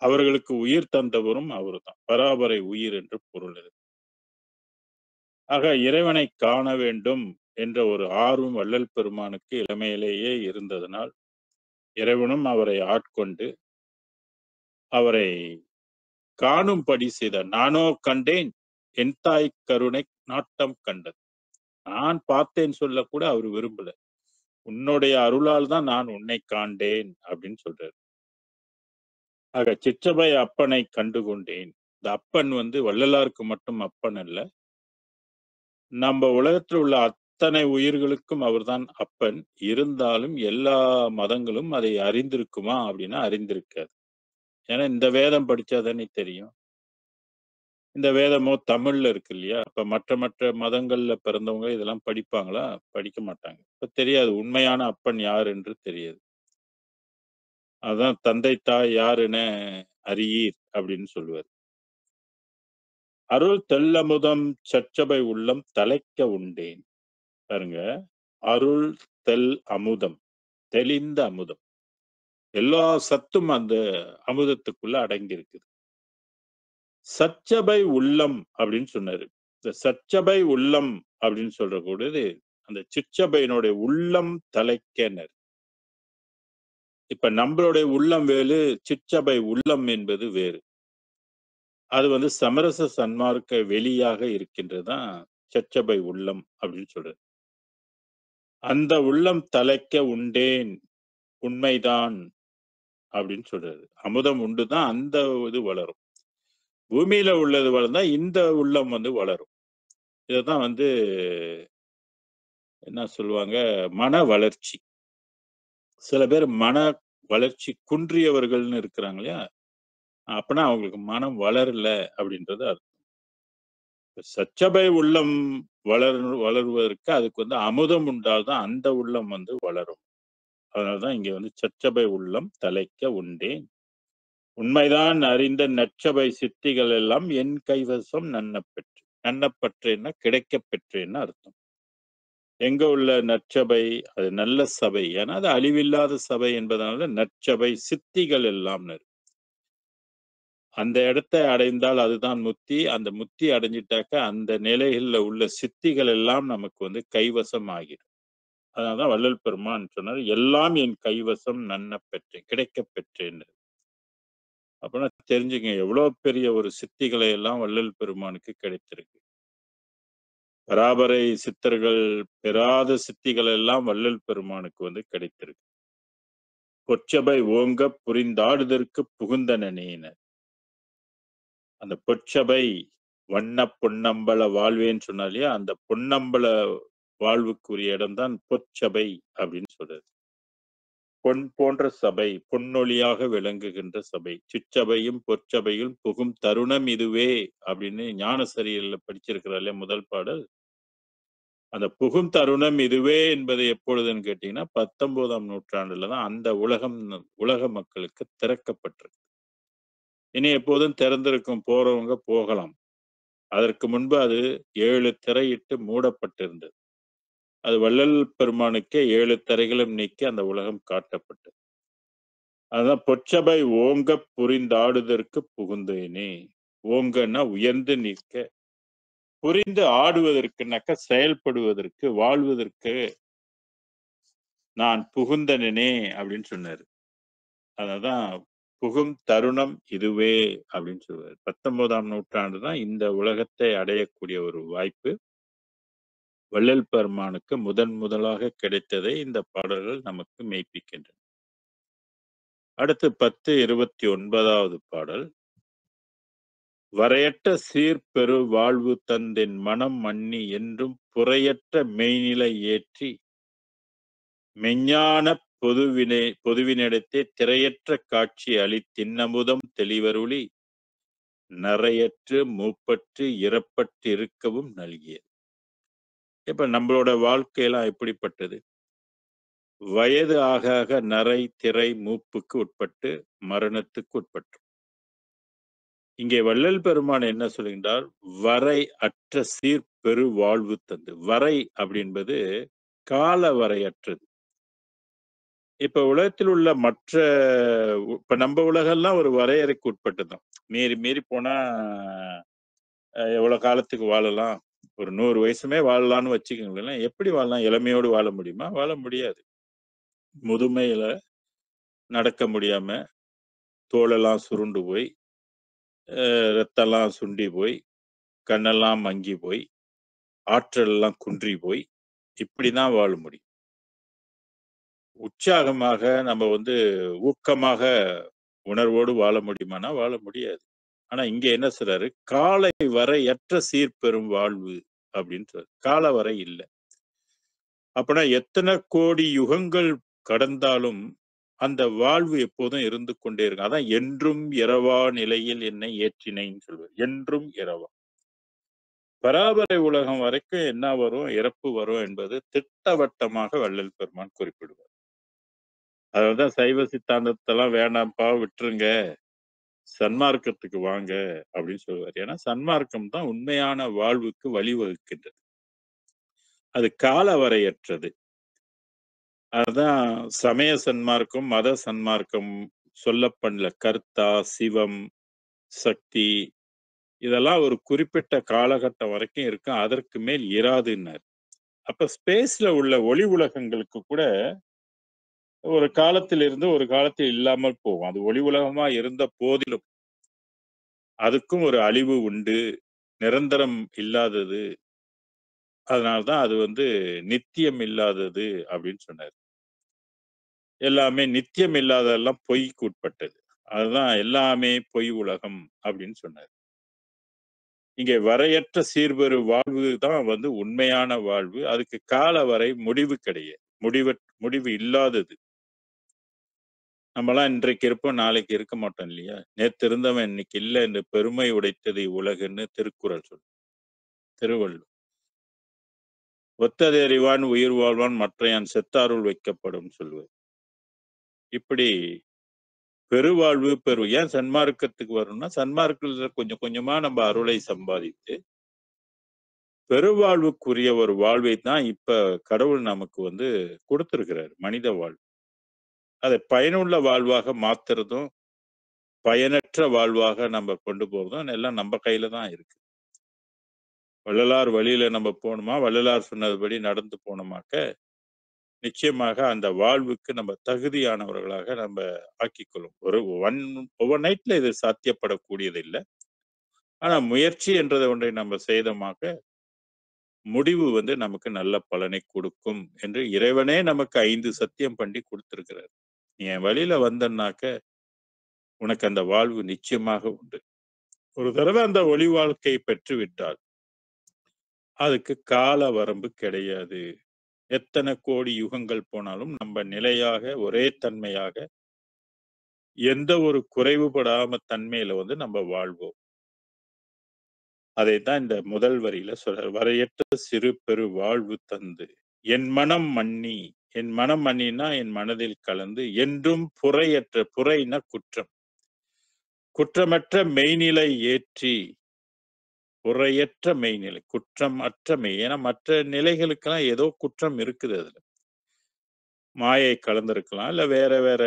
அவர்களுக்கு உயிர் தந்தவரும் அவர்தான். பராபரை உயிர் என்று பொருள் இது. ஆக இறைவனை காண வேண்டும் என்ற ஒரு ஆர்வம் வள்ளல் பெருமானுக்கு இளமையிலேயே இருந்ததனால், இறைவனும் அவரை ஆட்கொண்டு, அவரை காணும்படி செய்தார். நானோ கண்டேன் என் தாய் கருணை நாட்டம் கண்டது. நான் பார்த்தேன் சொல்ல கூட அவர் விரும்பல. உன்னுடைய அருளால் தான் நான் உன்னை காண்டேன் அப்படின்னு சொல்றாரு. ஆக சிற்றபை அப்பனை கண்டுகொண்டேன். இந்த அப்பன் வந்து வள்ளலாருக்கு மட்டும் அப்பன் அல்ல. நம்ம உலகத்தில் உள்ள அத்தனை உயிர்களுக்கும் அவர்தான் அப்பன். இருந்தாலும் எல்லா மதங்களும் அதை அறிந்திருக்குமா அப்படின்னா அறிந்திருக்காது. ஏன்னா இந்த வேதம் படிச்சா தானே தெரியும். இந்த வேதமோ தமிழ்ல இருக்கு இல்லையா? அப்ப மற்ற மதங்கள்ல பிறந்தவங்க இதெல்லாம் படிப்பாங்களா? படிக்க மாட்டாங்க. இப்ப தெரியாது. உண்மையான அப்பன் யார் என்று தெரியாது. அதான் தந்தை, தாய் யாருன்னு அறியீர் அப்படின்னு சொல்லுவாரு. அருள் தெள்ளமுதம் சற்றபை உள்ளம் தலைக்க உண்டேன். பாருங்க. அருள் தெள் அமுதம். தெளிந்த அமுதம். எல்லா சத்தும் அந்த அமுதத்துக்குள்ள அடங்கி இருக்குது. சச்சபை உள்ளம் அப்படின்னு சொன்னாரு. இந்த சச்சபை உள்ளம் அப்படின்னு சொல்ற கூடது அந்த சிற்றபையினுடைய உள்ளம் தலைக்கனர். இப்ப நம்மளுடைய உள்ளம் வேறு, சிற்றபை உள்ளம் என்பது வேறு. அது வந்து சமரச சன்மார்க்க வெளியாக இருக்கின்றதுதான் சச்சபை உள்ளம் அப்படின்னு சொல்றது. அந்த உள்ளம் தலைக்க உண்டேன் உண்மைதான் அப்படின்னு சொல்றாரு. அமுதம் உண்டுதான் அந்த இது வளரும். பூமியில உள்ளது வளர்ந்தா இந்த உள்ளம் வந்து வளரும். இததான் வந்து என்ன சொல்லுவாங்க? மன வளர்ச்சி. சில பேர் மன வளர்ச்சி குன்றியவர்கள்னு இருக்கிறாங்க இல்லையா? அப்பனா அவங்களுக்கு மனம் வளரல அப்படின்றது அர்த்தம். சச்சபை உள்ளம் வளருவதற்கு அதுக்கு வந்து அமுதம் உண்டால் தான் அந்த உள்ளம் வந்து வளரும். அதனாலதான் இங்க வந்து சச்சபை உள்ளம் தலைக்க உண்டேன். உண்மைதான் அறிந்த நற்றபை சித்திகள் எல்லாம் என் கைவசம் நன்னப்பெற்று. நன்னப்பற்றேன்னா கிடைக்கப் பெற்றேன்னு அர்த்தம். எங்க உள்ள நற்சபை? அது நல்ல சபை. ஏன்னா அது அழிவில்லாத சபை என்பதனால நற்சபை சித்திகள் எல்லாம்னு இருக்கு. அந்த இடத்தை அடைந்தால் அதுதான் முத்தி. அந்த முத்தி அடைஞ்சிட்டாக்க அந்த நிலைகள்ல உள்ள சித்திகள் எல்லாம் நமக்கு வந்து கைவசம் ஆகிடும். அதனாலதான் வள்ளல் பெருமான் சொன்னார், எல்லாம் என் கைவசம் நன்னப் பெற்றேன், கிடைக்கப் பெற்றேன்னு. அப்படின்னா தெரிஞ்சுங்க எவ்வளவு பெரிய ஒரு சித்திகளை எல்லாம் வள்ளல் பெருமானுக்கு கிடைத்திருக்கு. பராபரை சித்தர்கள் பெறாத சித்திகள் எல்லாம் வள்ளல் பெருமானுக்கு வந்து கிடைத்திருக்கு. பொற்சபை ஓங்கப் புரிந்தாடுதற்கு புகுந்தனனேனர். அந்த பொற்சபை வண்ணப் பொன்னம்பல வாழ்வேன்னு சொன்னா இல்லையா? அந்த பொன்னம்பல வாழ்வுக்குரிய இடம்தான் பொற்சபை அப்படின்னு சொல்றது. பொன் போன்ற சபை, பொன்னொழியாக விளங்குகின்ற சபை. சிற்றபையும் பொற்சபையும் புகும் தருணம் இதுவே அப்படின்னு ஞானசரியல்ல படிச்சிருக்கிறார் இல்லையா முதல் பாடல். அந்த புகும் தருணம் இதுவே என்பது எப்பொழுதுன்னு கேட்டீங்கன்னா 19ஆம் நூற்றாண்டுல தான் அந்த உலக மக்களுக்கு திறக்கப்பட்டிருக்கு. இனி எப்போதும் திறந்திருக்கும், போறவங்க போகலாம். அதற்கு முன்பு அது 7 திரையிட்டு மூடப்பட்டிருந்தது. அது வள்ளல் பெருமானுக்கே 7 திரைகளும் நீக்கி அந்த உலகம் காட்டப்பட்டது. அதான் பொற்சபை ஓங்கப் புரிந்தாடுதற்கு புகுந்தேனே. ஓங்கன்னா உயர்ந்து நிற்க, புரிந்து ஆடுவதற்குனாக்க செயல்படுவதற்கு, வாழ்வதற்கு நான் புகுந்தனனே அப்படின்னு சொன்னாரு. அததான் புகும் தருணம் இதுவே அப்படின்னு சொல்லுவாரு. 19ஆம் நூற்றாண்டு தான் இந்த உலகத்தை அடையக்கூடிய ஒரு வாய்ப்பு வள்ளல் பெருமானுக்கு முதலாக கிடைத்ததை இந்த பாடல்கள் நமக்கு மெய்ப்பிக்கின்றன. அடுத்து 1029வது பாடல். வரையற்ற சீர்பெரு வாழ்வு தந்தென் மனம் மன்னி என்றும் புரையற்ற மெய்நிலை ஏற்றி மெஞ்ஞானப் பொதுவினிடத்தே திரையற்ற காட்சி அளித்தின்னமுதம் தெளிவருளி நரையற்று மூப்பற்று இறப்பற்று இருக்கவும் நல்கியது. இப்ப நம்மளோட வாழ்க்கையெல்லாம் எப்படிப்பட்டது? வயது ஆக ஆக நரை, திரை, மூப்புக்கு உட்பட்டு மரணத்துக்கு உட்பட்டு இங்கே வள்ளல் பெருமான் என்ன சொல்கின்றார்? "வரை அற்ற சீர் பெரு வாழ்வு தந்து." வரை அப்படி என்பது கால வரையற்றது. இப்ப உலகத்தில் உள்ள மற்ற இப்ப நம்ம உலகம்லாம் ஒரு வரையறைக்கு உட்பட்டது தான். மீறி மீறி போனா எவ்வளோ காலத்துக்கு வாழலாம்? ஒரு 100 வயசுமே வாழலாம்னு வச்சுக்கங்களேன். எப்படி வாழலாம்? இளமையோடு வாழ முடியுமா? வாழ முடியாது. முதுமையில நடக்க முடியாம, தோலெல்லாம் சுருண்டு போய், ரத்தம்லாம் சுண்டி போய், கண்ணெல்லாம் மங்கி போய், ஆற்றல் எல்லாம் குன்றி போய், இப்படிதான் வாழ முடியும். உற்சாகமாக நம்ம ஊக்கமாக உணர்வோடு வாழ முடியுமான்னா, வாழ முடியாது. ஆனா இங்க என்ன சொல்றாரு? "காலை வரையற்ற சீர்பெறும் வாழ்வு" அப்படின்னு சொல்றாரு. கால வரை இல்ல. அப்பன்னா எத்தன கோடி யுகங்கள் கடந்தாலும், அந்த வாழ்வு எப்போதும் இருந்து கொண்டே இருக்கும். அதான் என்றும் இரவா நிலையில் என்னை ஏற்றினைன்னு சொல்லுவாரு. என்றும் இரவா. பராபரை உலகம் வரைக்கும் என்ன வரும்? இறப்பு வரும் என்பது திட்டவட்டமாக வள்ளல் பெருமான் குறிப்பிடுவார். அதனாலதான் சைவ சித்தாந்தத்தெல்லாம் வேணாம்ப்பா விட்டுருங்க. சன்மார்க்கத்துக்கு வாங்க அப்படின்னு சொல்லுவாரு. ஏன்னா சன்மார்க்கம் தான் உண்மையான வாழ்வுக்கு வழிவகுக்கின்றது. அது காலவரையற்றது. அதான் சமய சன்மார்க்கம், மத சன்மார்க்கம் சொல்லப்படல. கர்த்தா, சிவம், சக்தி இதெல்லாம் ஒரு குறிப்பிட்ட காலகட்டம் வரைக்கும் இருக்கும். அதற்கு மேல் இராதுன்னாரு. அப்ப ஸ்பேஸ்ல உள்ள ஒளி உலகங்களுக்கு கூட ஒரு காலத்தில் இருந்து ஒரு காலத்தில் இல்லாமல் போகும். அது ஒளி உலகமா இருந்த போதிலும், அதுக்கும் ஒரு அழிவு உண்டு. நிரந்தரம் இல்லாதது. அதனால தான் அது நித்தியம் இல்லாதது அப்படின்னு சொன்னாரு. எல்லாமே நித்தியம் இல்லாததெல்லாம் பொய்க்கு உட்பட்டது. அதுதான் எல்லாமே பொய் உலகம் அப்படின்னு சொன்னாரு. இங்கே வரையற்ற சீர்பெரு வாழ்வு தான் உண்மையான வாழ்வு. அதுக்கு கால வரை முடிவு கிடையாது. முடிவு இல்லாதது. நம்மலாம் இன்றைக்கு இருப்போம், நாளைக்கு இருக்க மாட்டோம் இல்லையா? நேத்து இருந்தவன் இன்னைக்கு இல்ல என்று பெருமை உடைத்தது இவ்வுலகுன்னு திருக்குறள் திருவள்ளுவர். "ஒத்தது அறிவான் உயிர் வாழ்வான் மற்றையான் செத்தாருள் வைக்கப்படும்" சொல்லுவார். இப்படி பெருவாழ்வு ஏன் சன்மார்க்கத்துக்கு வரணும்னா, சன்மார்க்கத்துல கொஞ்சம் கொஞ்சமா நம்ம அருளை சம்பாதித்து, பெருவாழ்வுக்குரிய ஒரு வாழ்வை தான் இப்ப கடவுள் நமக்கு குடுத்திருக்கிறார். மனித வாழ்வு. அதை பயனுள்ள வாழ்வாக மாத்துறதும், பயனற்ற வாழ்வாக நம்ம கொண்டு போறதும் எல்லாம் நம்ம கையில தான் இருக்கு. வள்ளலார் வழியில நம்ம போணுமா, வள்ளலார் சொன்னதுபடி நடந்து போனோமாக்க, நிச்சயமாக அந்த வாழ்வுக்கு நம்ம தகுதியானவர்களாக ஆக்கிக்கொள்ளும். ஓவர் நைட்ல இது சாத்தியப்படக்கூடியது இல்ல. ஆனா முயற்சி என்றத ஒன்றை நம்ம செய்தோமாக்க, முடிவு நமக்கு நல்ல பலனை கொடுக்கும் என்று இறைவனே நமக்கு 5 சத்தியம் பண்ணி குடுத்திருக்கிறார். நீ என் வழியில வந்தன்னாக்க, உனக்கு அந்த வாழ்வு நிச்சயமாக உண்டு. ஒரு தடவ அந்த ஒளி வாழ்க்கை பெற்று விட்டால், அதுக்கு கால வரம்பு கிடையாது. எத்தன கோடி யுகங்கள் போனாலும் நம்ம நிலையாக, ஒரே தன்மையாக, எந்த ஒரு குறைவுபடாம தன்மையில நம்ம வாழ்வோம். அதைத்தான் இந்த முதல் வரியில சொல்றார். "வரையற்ற சிறு பெரு வாழ்வு தந்து, என் மனம் மன்னி." என் மனம் மன்னினா என் மனதில் கலந்து, என்றும் புரைன்னா குற்றம். குற்றமற்ற மெய்நிலை ஏற்றி, குறையற்ற மெய்நிலை. குற்றம் அற்ற மெய். ஏன்னா மற்ற நிலைகளுக்கெல்லாம் ஏதோ குற்றம் இருக்குது அதுல. மாயை கலந்திருக்கலாம். இல்ல வேற வேற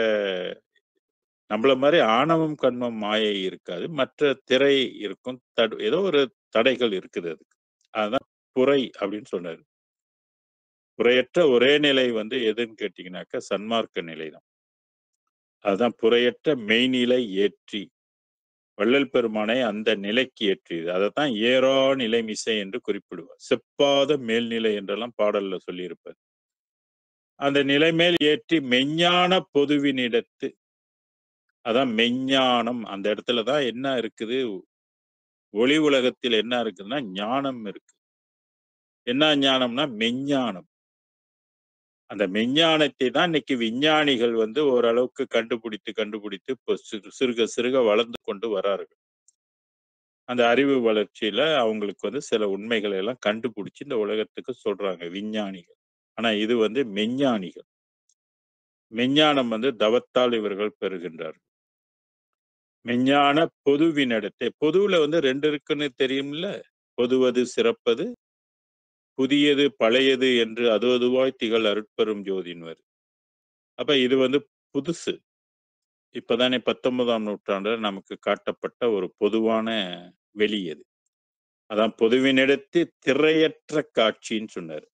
நம்மள மாரி ஆணவம், கன்மம், மாயை இருக்காது. மற்ற திரை இருக்கும். ஏதோ ஒரு தடைகள் இருக்குது அதுக்கு. அதான் புரை அப்படின்னு சொன்னாரு. புரையற்ற ஒரே நிலை எதுன்னு கேட்டீங்கன்னாக்க, சன்மார்க்க நிலை தான். அதுதான் புரையற்ற மெய்நிலை ஏற்றி, வள்ளல் பெருமானை அந்த நிலைக்கு ஏற்றியது. அதத்தான் ஏறா நிலைமிசை என்று குறிப்பிடுவார். செப்பாத மேல்நிலை என்றெல்லாம் பாடல்ல சொல்லியிருப்பார். அந்த நிலை மேல் ஏற்றி மெஞ்ஞான பொதுவினிடத்து அதான் மெஞ்ஞானம். அந்த இடத்துல தான் என்ன இருக்குது? ஒளி உலகத்தில் என்ன இருக்குதுன்னா, ஞானம் இருக்கு. என்ன ஞானம்னா, மெஞ்ஞானம். அந்த மெஞ்ஞானத்தை தான் இன்னைக்கு விஞ்ஞானிகள் ஓரளவுக்கு கண்டுபிடித்து இப்போ சிறுக சிறுக வளர்ந்து கொண்டு வரார்கள். அந்த அறிவு வளர்ச்சியில அவங்களுக்கு சில உண்மைகளை எல்லாம் கண்டுபிடிச்சு இந்த உலகத்துக்கு சொல்றாங்க விஞ்ஞானிகள். ஆனா இது மெஞ்ஞானிகள். மெஞ்ஞானம் தவத்தால் இவர்கள் பெறுகின்றார்கள். மெஞ்ஞான பொதுவினிடத்தே. பொதுவுல வந்து 2 இருக்குன்னு தெரியும்ல? பொதுவது சிறப்பது, புதியது பழையது என்று அது அதுவாய் திகழ் அருட்பெரும் ஜோதின்வாரு. அப்ப இது வந்து புதுசு. இப்பதானே 19ஆம் நூற்றாண்டுல நமக்கு காட்டப்பட்ட ஒரு பொதுவான வெளி அது. அதான் பொதுவினிடத்து திரையற்ற காட்சின்னு சொன்னாரு.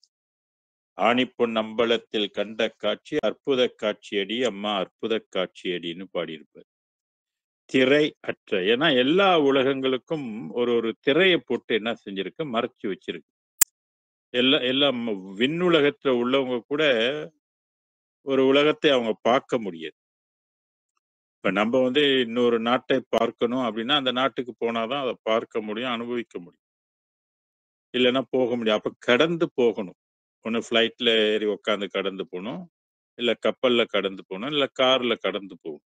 ஆணிப்பொன் அம்பலத்தில் கண்ட காட்சி அற்புதக் காட்சியடி அம்மா அற்புதக் காட்சியடின்னு பாடியிருப்பாரு. திரை அற்ற. ஏன்னா எல்லா உலகங்களுக்கும் ஒரு திரைய போட்டு என்ன செஞ்சிருக்கு? மறைச்சு வச்சிருக்கு. எல்லாம் விண்ணுலகத்துல உள்ளவங்க கூட ஒரு உலகத்தை அவங்க பார்க்க முடியாது. இப்ப நம்ம வந்து இன்னொரு நாட்டை பார்க்கணும் அப்படின்னா, அந்த நாட்டுக்கு போனா தான் அத பார்க்க முடியும், அனுபவிக்க முடியும். இல்லன்னா போக முடியாது. அப்ப கடந்து போகணும். ஒண்ணு ஃப்ளைட்ல ஏறி உட்கார்ந்து கடந்து போணும். இல்ல கப்பல்ல கடந்து போணும். இல்ல கார்ல கடந்து போணும்.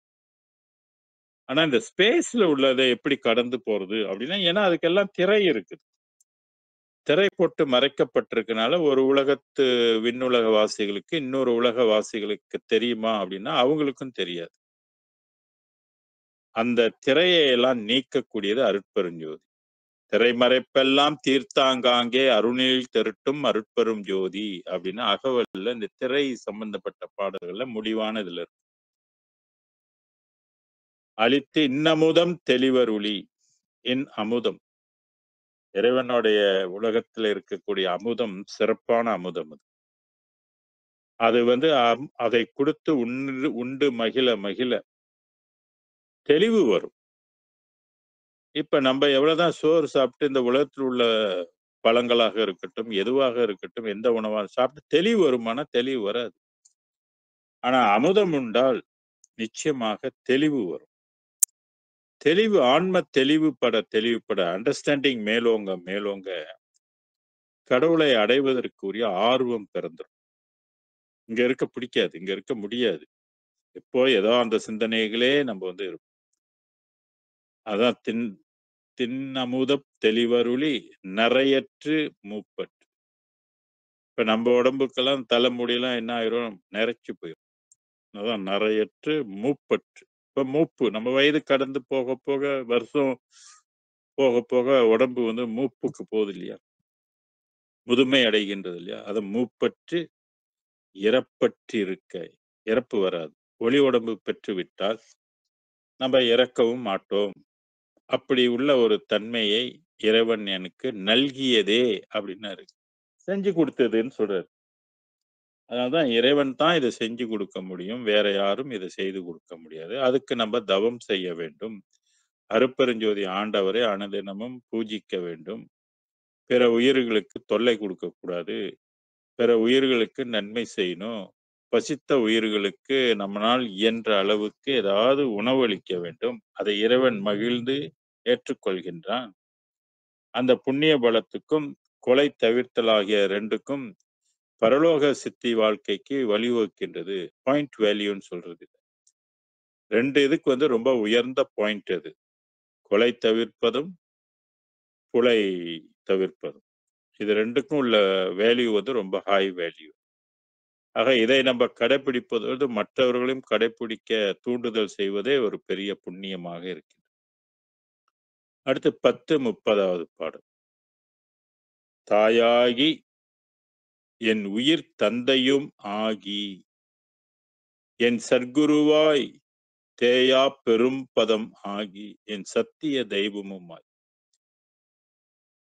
ஆனா இந்த ஸ்பேஸ்ல உள்ளத எப்படி கடந்து போறது அப்படின்னா, ஏன்னா அதுக்கெல்லாம் திரை இருக்குது. திரை போட்டு மறைக்கப்பட்டிருக்கனால ஒரு உலகத்து விண்ணுலக வாசிகளுக்கு, இன்னொரு உலக வாசிகளுக்கு தெரியுமா அப்படின்னா, அவங்களுக்கும் தெரியாது. அந்த திரையை எல்லாம் நீக்கக்கூடியது அருட்பெருஞ்சோதி. திரைமறைப்பெல்லாம் தீர்த்தாங்காங்கே அருணில் திரட்டும் அருட்பெரும் ஜோதி அப்படின்னு அகவல்ல இந்த திரை சம்பந்தப்பட்ட பாடல்கள்ல முடிவான இதுல இருக்கு. அளித்து இன்னமுதம் தெளிவருளி என் அமுதம். இறைவனுடைய உலகத்துல இருக்கக்கூடிய அமுதம் சிறப்பான அமுதம் அது. அது வந்து அதை கொடுத்து உண்டு மகிழ மகிழ தெளிவு வரும். இப்ப நம்ம எவ்வளவுதான் சோறு சாப்பிட்டு இந்த உலகத்தில் உள்ள பழங்களாக இருக்கட்டும், எதுவாக இருக்கட்டும், எந்த உணவாக சாப்பிட்டு தெளிவு வருமானா தெளிவு வராது. ஆனா அமுதம் உண்டால் நிச்சயமாக தெளிவு வரும். தெளிவு ஆன்ம தெளிவுபட அண்டர்ஸ்டாண்டிங் மேலோங்க மேலோங்க கடவுளை அடைவதற்குரிய ஆர்வம் பிறந்துரும். இங்க இருக்க பிடிக்காது. இங்க இருக்க முடியாது. எப்போ ஏதோ அந்த சிந்தனைகளே நம்ம வந்து இருப்போம். அதான் திண்ணமுதத் தெளிவருளி நரையற்று மூப்பற்று. இப்ப நம்ம உடம்புக்கெல்லாம் தலைமுடியெல்லாம் என்ன ஆயிரும்? நரைச்சு போயிரும். அதான் நரையற்று மூப்பற்று. இப்ப மூப்பு நம்ம வயது கடந்து போக போக வருஷம் போக போக உடம்பு வந்து மூப்புக்கு போகுது இல்லையா? முதுமை அடைகின்றது இல்லையா? அத மூப்பற்று இறப்பற்று இருக்க. இறப்பு வராது. ஒளி உடம்பு பெற்று விட்டால் நம்ம இறக்கவும் மாட்டோம். அப்படி உள்ள ஒரு தன்மையை இறைவன் எனக்கு நல்கியதே அப்படின்னாரு. செஞ்சு கொடுத்ததுன்னு சொல்றாரு. அதனாலதான் இறைவன் தான் இதை செஞ்சு கொடுக்க முடியும். வேற யாரும் இதை செய்து கொடுக்க முடியாது. அதுக்கு நம்ம தவம் செய்ய வேண்டும். அருட்பெருஞ்சோதி ஆண்டவரை அனுதினமும் பூஜிக்க வேண்டும். பிற உயிர்களுக்கு தொல்லை கொடுக்க கூடாது. பிற உயிர்களுக்கு நன்மை செய்யணும். பசித்த உயிர்களுக்கு நம்மனால் இயன்ற அளவுக்கு ஏதாவது உணவளிக்க வேண்டும். அதை இறைவன் மகிழ்ந்து ஏற்றுக்கொள்கின்றான். அந்த புண்ணிய பலத்துக்கும் கொலை தவிர்த்தலாகிய 2க்கும் பரலோக சித்தி வாழ்க்கைக்கு வழிவகுக்கின்றது. பாயிண்ட் வேல்யூன்னு சொல்றது. 2 இதுக்கு வந்து ரொம்ப உயர்ந்த பாயிண்ட் அது. கொலை தவிர்ப்பதும், புலை தவிர்ப்பதும். இது 2க்கும் உள்ள வேல்யூ வந்து ரொம்ப ஹை வேல்யூ. ஆக இதை நம்ம கடைபிடிப்பதோடு மற்றவர்களையும் கடைபிடிக்க தூண்டுதல் செய்வதே ஒரு பெரிய புண்ணியமாக இருக்கிறது. அடுத்து 10:30வது பாடல். தாயாகி என் உயிர் தந்தையும் ஆகி என் சற்குருவாய் தேயா பெரும் பதம் ஆகி என் சத்திய தெய்வமுமாய்.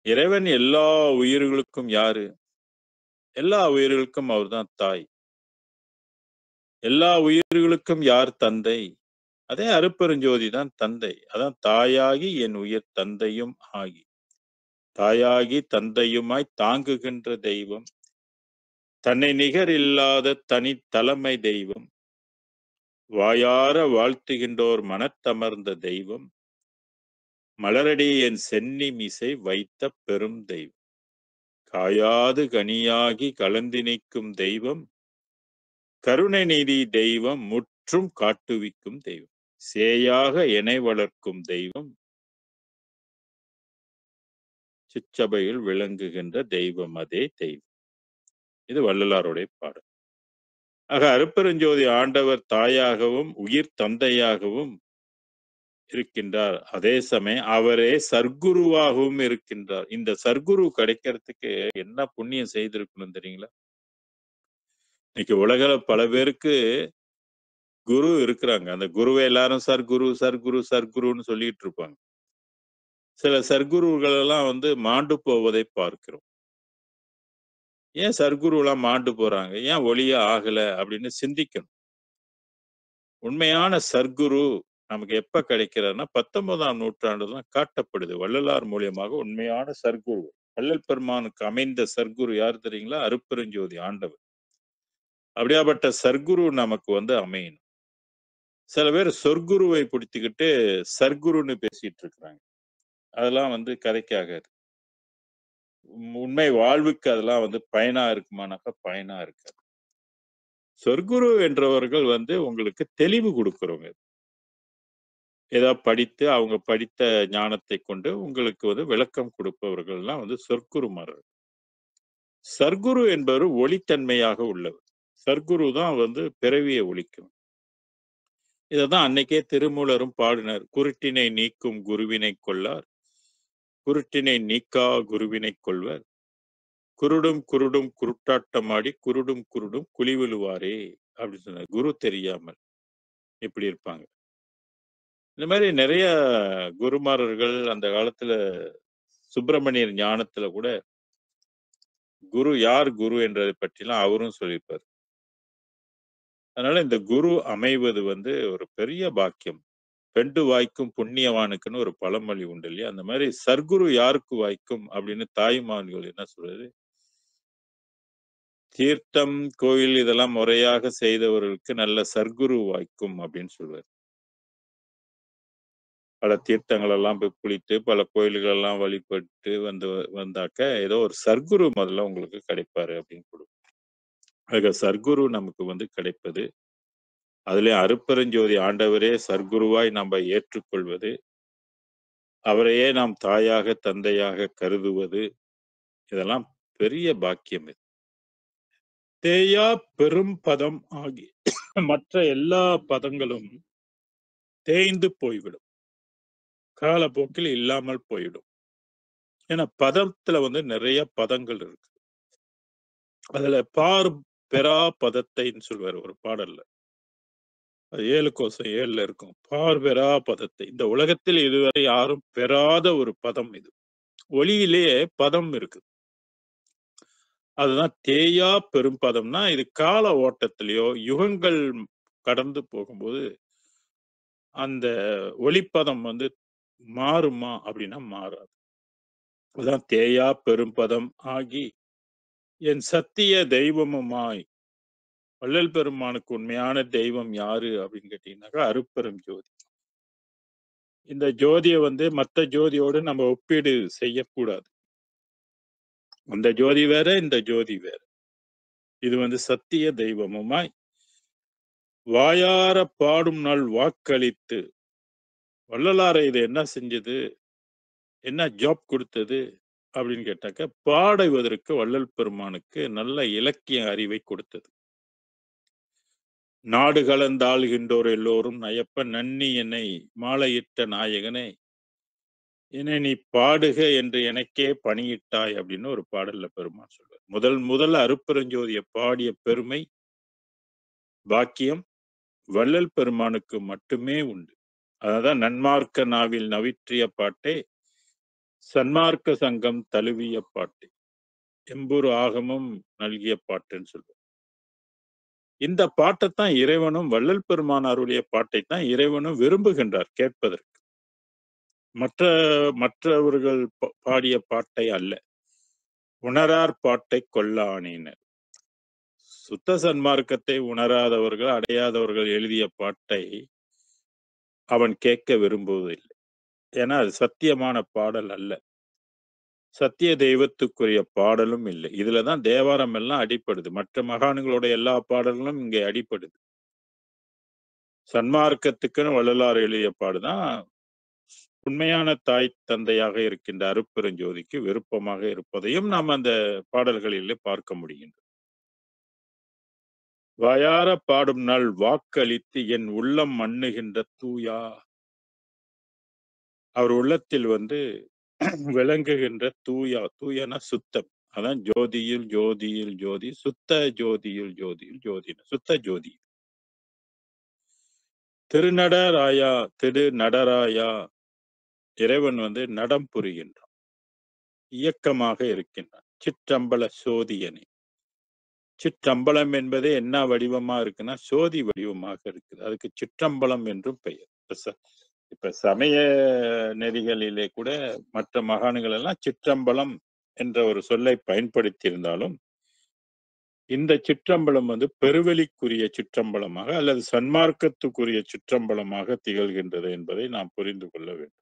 இறைவன் எல்லா உயிர்களுக்கும் யாரு? எல்லா உயிர்களுக்கும் அவர்தான் தாய். எல்லா உயிர்களுக்கும் யார் தந்தை? அதே அருட்பெருஞ்சோதி தான் தந்தை. அதான் தாயாகி என் உயிர் தந்தையும் ஆகி. தாயாகி தந்தையுமாய் தாங்குகின்ற தெய்வம். தன்னை நிகர் இல்லாத தனித்தலைமை தெய்வம். வாயார வாழ்த்துகின்றோர் மனத்தமர்ந்த தெய்வம். மலரடி என் சென்னி மிசை வைத்த பெரும் தெய்வம். காயாது கனியாகி கலந்தினிக்கும் தெய்வம். கருணை நீதி தெய்வம் முற்றும் காட்டுவிக்கும் தெய்வம். சேயாக எனை வளர்க்கும் தெய்வம். சிற்றபையில் விளங்குகின்ற தெய்வம் அதே தெய்வம். இது வள்ளலாருடைய பாடல். ஆக அருட்பெருஞ்சோதி ஆண்டவர் தாயாகவும் உயிர் தந்தையாகவும் இருக்கின்றார். அதே சமயம் அவரே சர்க்குருவாகவும் இருக்கின்றார். இந்த சர்க்குரு கிடைக்கிறதுக்கு என்ன புண்ணியம் செய்திருக்கணும் தெரியுங்களா? இன்னைக்கு உலகில பல பேருக்கு குரு இருக்கிறாங்க. அந்த குருவ எல்லாரும் சர்க்குரு, சர்க்குரு, சர்க்குருன்னு சொல்லிட்டு இருப்பாங்க. சில சர்க்குருகள் எல்லாம் மாண்டு போவதை பார்க்கிறோம். ஏன் சர்க்குருலாம் மாண்டு போறாங்க? ஏன் ஒளியே ஆகல? அப்படின்னு சிந்திக்கணும். உண்மையான சர்க்குரு நமக்கு எப்ப கிடைக்கிறார்ன்னா, 19ஆம் நூற்றாண்டு தான் காட்டப்படுது. வள்ளலார் மூலியமாக உண்மையான சர்க்குரு. வள்ளல் பெருமானுக்கு அமைந்த சர்க்குரு யார் தெரியுங்களா? அருட்பெருஞ்சோதி ஆண்டவர். அப்படியாப்பட்ட சர்க்குரு நமக்கு அமையணும். சில பேர் சொர்க்குருவை பிடித்துக்கிட்டு சர்க்குருன்னு பேசிட்டு இருக்கிறாங்க. அதெல்லாம் கதைக்கு ஆகாது. உண்மை வாழ்வுக்கு அதெல்லாம் பயனா இருக்குமானாக்கா பயனா இருக்காது. சொர்க்குரு என்றவர்கள் உங்களுக்கு தெளிவு குடுக்குறவங்க. ஏதா படித்து அவங்க படித்த ஞானத்தை கொண்டு உங்களுக்கு விளக்கம் கொடுப்பவர்கள்லாம் சொற்குருமார்கள். சர்க்குரு என்பவர் ஒளித்தன்மையாக உள்ளவர். சர்க்குரு தான் பிறவியை ஒழிக்கும். இததான் அன்னைக்கே திருமூலரும் பாடினார். குருட்டினை நீக்கும் குருவினை கொள்ளார். குருட்டினை நீக்கா குருவினை கொள்வர். குருடும் குருடும் குருட்டாட்டமாடி குருடும் குருடும் குழி விழுவாரே அப்படின்னு சொன்னார். குரு தெரியாமல் இப்படி இருப்பாங்க. இந்த மாதிரி நிறைய குருமாரர்கள் அந்த காலத்துல சுப்பிரமணியர் ஞானத்துல கூட குரு யார் குரு என்றதை பற்றிலாம் அவரும் சொல்லியிருப்பார். அதனால இந்த குரு அமைவது ஒரு பெரிய பாக்கியம். பெண்டு வாய்க்கும் புண்ணியவானுக்குன்னு ஒரு பழமொழி உண்டு இல்லையா? அந்த மாதிரி சர்க்குரு யாருக்கு வாய்க்கும் அப்படின்னு தாய்மான்கள் என்ன சொல்றது? தீர்த்தம், கோயில் இதெல்லாம் முறையாக செய்தவர்களுக்கு நல்ல சர்க்குரு வாய்க்கும் அப்படின்னு சொல்வார். பல தீர்த்தங்கள் எல்லாம் போய் குளித்து, பல கோயில்கள் எல்லாம் வழிபட்டு வந்தாக்க, ஏதோ ஒரு சர்க்குரு முதல்ல உங்களுக்கு கிடைப்பாரு அப்படின்னு ஆக சர்க்குரு நமக்கு கிடைப்பது. அதிலே அருட்பெருஞ்சோதி ஆண்டவரே சர்க்குருவாய் நம்ம ஏற்றுக்கொள்வது, அவரையே நாம் தாயாக, தந்தையாக கருதுவது, இதெல்லாம் பெரிய பாக்கியம் இது. தேயா பெரும் பதம் ஆகி மற்ற எல்லா பதங்களும் தேய்ந்து போய்விடும். காலப்போக்கில் இல்லாமல் போயிடும். ஏன்னா பதத்துல நிறைய பதங்கள் இருக்கு. அதுல பார் பெறா பதத்தைன்னு சொல்வாரு ஒரு பாடல்ல. அது 7 கோசம் 7ல இருக்கும். பார் பெறா பதத்தை. இந்த உலகத்தில் இதுவரை யாரும் பெறாத ஒரு பதம் இது. ஒளியிலேயே பதம் இருக்கு. அதுதான் தேயா பெரும்பதம்னா, இது கால ஓட்டத்திலயோ, யுகங்கள் கடந்து போகும்போது, அந்த ஒளிப்பதம் மாறுமா? அப்படின்னா மாறாது. அதான் தேயா பெரும்பதம் ஆகி, என் சத்திய தெய்வமுமாய் வள்ளல் பெருமானுக்கு உண்மையான தெய்வம் யாரு அப்படின்னு கேட்டீங்கன்னாக்கா, அருட்பெரும் ஜோதி. இந்த ஜோதிய மத்த ஜோதியோடு நம்ம ஒப்பீடு செய்யக்கூடாது. அந்த ஜோதி வேற, இந்த ஜோதி வேற. இது சத்திய தெய்வமுமாய் வாயார பாடும் நாள் வாக்களித்து வள்ளலாரை இது என்ன செஞ்சது? என்ன ஜாப் கொடுத்தது? அப்படின்னு கேட்டாக்க, பாடுவதற்கு வள்ளல் பெருமானுக்கு நல்ல இலக்கிய அறிவை கொடுத்தது. நாடு கலந்தாளுகின்றோர் எல்லோரும் நயப்ப நன்னி என்னை மாலையிட்ட நாயகனே, என்னை நீ பாடுக என்று எனக்கே பணியிட்டாய் அப்படின்னு ஒரு பாடல்ல பெருமான் சொல்வார். முதல் அருட்பெருஞ்சோதியை பாடிய பெருமை, பாக்கியம் வள்ளல் பெருமானுக்கு மட்டுமே உண்டு. அதான் நன்மார்க்க நாவில் நவிற்றிய பாட்டே சன்மார்க்க சங்கம் தழுவிய பாட்டு. எம்புரு ஆகமும் நல்கிய பாட்டுன்னு சொல்லுவோம். இந்த பாட்டைத்தான் இறைவனும் வள்ளல் பெருமானாருடைய பாட்டைத்தான் இறைவனும் விரும்புகின்றார் கேட்பதற்கு. மற்றவர்கள் பாடிய பாட்டை அல்ல. உணரார் பாட்டை கொல்லானேனர். சுத்த சன்மார்க்கத்தை உணராதவர்கள், அடையாதவர்கள் எழுதிய பாட்டை அவன் கேட்க விரும்புவதில்லை. ஏன்னா அது சத்தியமான பாடல் அல்ல. சத்திய தெய்வத்துக்குரிய பாடலும் இல்லை. இதுலதான் தேவாரம் எல்லாம் அடிப்படுது. மற்ற மகான்களோட எல்லா பாடல்களும் இங்கே அடிப்படுது. சன்மார்க்கத்துக்குன்னு வள்ளலார் எழுதிய பாடுதான் உண்மையான தாய் தந்தையாக இருக்கின்ற அருட்பெருஞ்சோதிக்கு விருப்பமாக இருப்பதையும் நாம் அந்த பாடல்களிலே பார்க்க முடிகின்றது. வாயார பாடும் நாள் வாக்களித்து என் உள்ளம் மண்ணுகின்ற தூயா அவர் உள்ளத்தில் வந்து விளங்குகின்ற தூயனா சுத்தம். அதான் ஜோதியில் ஜோதியில் ஜோதி, சுத்த ஜோதியில் ஜோதியில் ஜோதின்னு. சுத்த ஜோதி. திருநடராயா, திருநடராயா, இறைவன் வந்து நடம் புரிகின்றான். இயக்கமாக இருக்கின்றான். சிற்றம்பல சோதியனே. சிற்றம்பலம் என்பது என்ன வடிவமா இருக்குன்னா, சோதி வடிவமாக இருக்குது. அதுக்கு சிற்றம்பலம் என்றும் பெயர். இப்ப சமய நெறிகளிலே கூட மற்ற மகான்கள் எல்லாம் சிற்றம்பலம் என்ற ஒரு சொல்லை பயன்படுத்தி இருந்தாலும், இந்த சிற்றம்பலம் வந்து பெருவெளிக்குரிய சிற்றம்பலமாக அல்லது சன்மார்க்கத்துக்குரிய சிற்றம்பலமாக திகழ்கின்றது என்பதை நாம் புரிந்து கொள்ள வேண்டும்.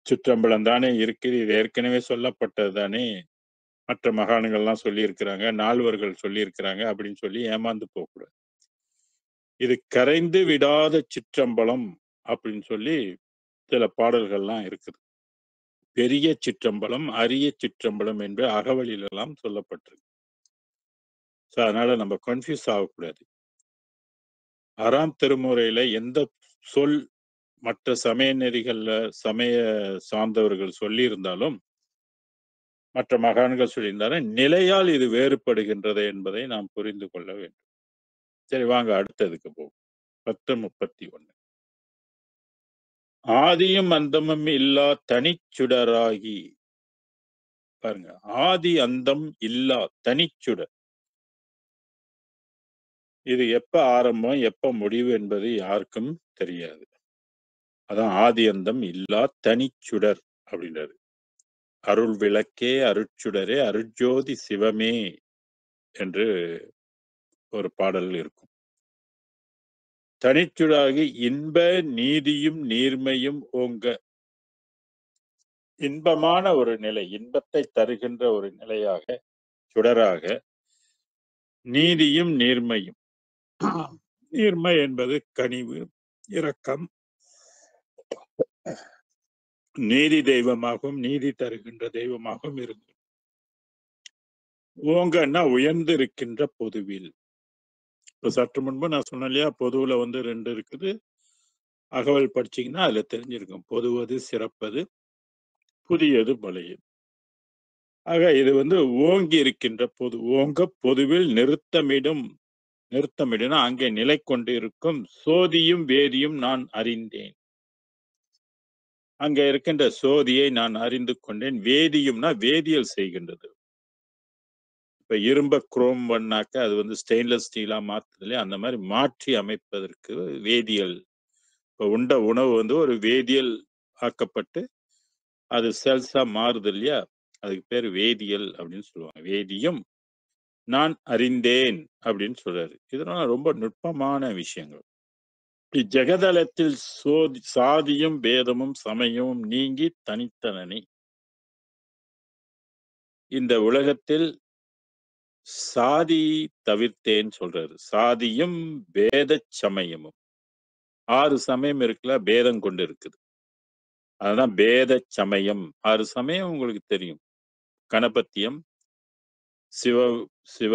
சிற்றம்பலம் தானே இருக்குது, இது ஏற்கனவே சொல்லப்பட்டது தானே, மற்ற மகான்கள்லாம் சொல்லியிருக்கிறாங்க, நால்வர்கள் சொல்லியிருக்கிறாங்க அப்படின்னு சொல்லி ஏமாந்து போகக்கூடாது. இது கரைந்து விடாத சிற்றம்பலம் அப்படின்னு சொல்லி சில பாடல்கள்லாம் இருக்குது. பெரிய சிற்றம்பலம், அரிய சிற்றம்பலம் என்று அகவலிலெல்லாம் சொல்லப்பட்டிருக்கு. அதனால நம்ம கன்ஃபியூஸ் ஆகக்கூடாது. 6ஆம் திருமுறையில எந்த சொல் மற்ற சமய நெறிகள்ல சமய சார்ந்தவர்கள் சொல்லியிருந்தாலும், மற்ற மகான்கள் சொல்லியிருந்தாலும், நிலையால் இது வேறுபடுகின்றது என்பதை நாம் புரிந்து கொள்ள வேண்டும். சரி, வாங்க அடுத்ததுக்கு போவோம். 10:31. ஆதியும் அந்தமும் இல்லா தனிச்சுடராகி, பாருங்க, ஆதி அந்தம் இல்லா தனிச்சுடர். இது எப்ப ஆரம்பம் எப்ப முடிவு என்பது யாருக்கும் தெரியாது. அதான் ஆதி அந்தம் இல்லா தனிச்சுடர் அப்படின்றாரு. அருள் விளக்கே, அருட்சுடரே, அருட்ஜோதி சிவமே என்று ஒரு பாடல் இருக்கும். தனிச்சுடராகி இன்ப நீதியும் நீர்மையும் ஓங்க. இன்பமான ஒரு நிலை, இன்பத்தை தருகின்ற ஒரு நிலையாக, சுடராக, நீதியும் நீர்மையும். நீர்மை என்பது கனிவு, இரக்கம், நீதி தெய்வமாகவும் நீதி தருகின்ற தெய்வமாகவும் இருக்கு. ஓங்கன்னா உயர்ந்து இருக்கின்ற பொதுவில். இப்ப சற்று முன்பு நான் சொன்னேன் இல்லையா, பொதுவுல வந்து 2 இருக்குது. அகவல் படிச்சீங்கன்னா அதுல தெரிஞ்சிருக்கும். பொதுவது சிறப்பது, புதியது பழையது. ஆக இது வந்து ஓங்கி இருக்கின்ற பொது. ஓங்க பொதுவில் நிறுத்தமிடுனா அங்கே நிலை கொண்டு இருக்கும் சோதியும் வேதியும் நான் அறிந்தேன். அங்க இருக்கின்ற சோதியை நான் அறிந்து கொண்டேன். வேதியும்னா வேதியியல் செய்கின்றது. இப்ப இரும்ப குரோம் பண்ணாக்க அது வந்து ஸ்டெயின்லெஸ் ஸ்டீலா மாத்துது இல்லையா, அந்த மாதிரி மாற்றி அமைப்பதற்கு வேதியியல். இப்ப உண்ட உணவு வந்து ஒரு வேதியியல் ஆக்கப்பட்டு அது செல்ஸா மாறுது இல்லையா, அதுக்கு பேர் வேதியியல் அப்படின்னு சொல்லுவாங்க. வேதியும் நான் அறிந்தேன் அப்படின்னு சொல்றாரு. இதெல்லாம் ரொம்ப நுட்பமான விஷயங்கள். இஜகதலத்தில் சாதியும் பேதமும் சமயமும் நீங்கி தனித்தனனி. இந்த உலகத்தில் சாதி தவிர்த்தேன்னு சொல்றாரு. சாதியும் பேத சமயமும். 6 சமயம் இருக்குல்ல, பேதம் கொண்டு இருக்குது. அதுதான் பேத சமயம். 6 சமயம் உங்களுக்கு தெரியும். கணபத்தியம், சிவ சிவ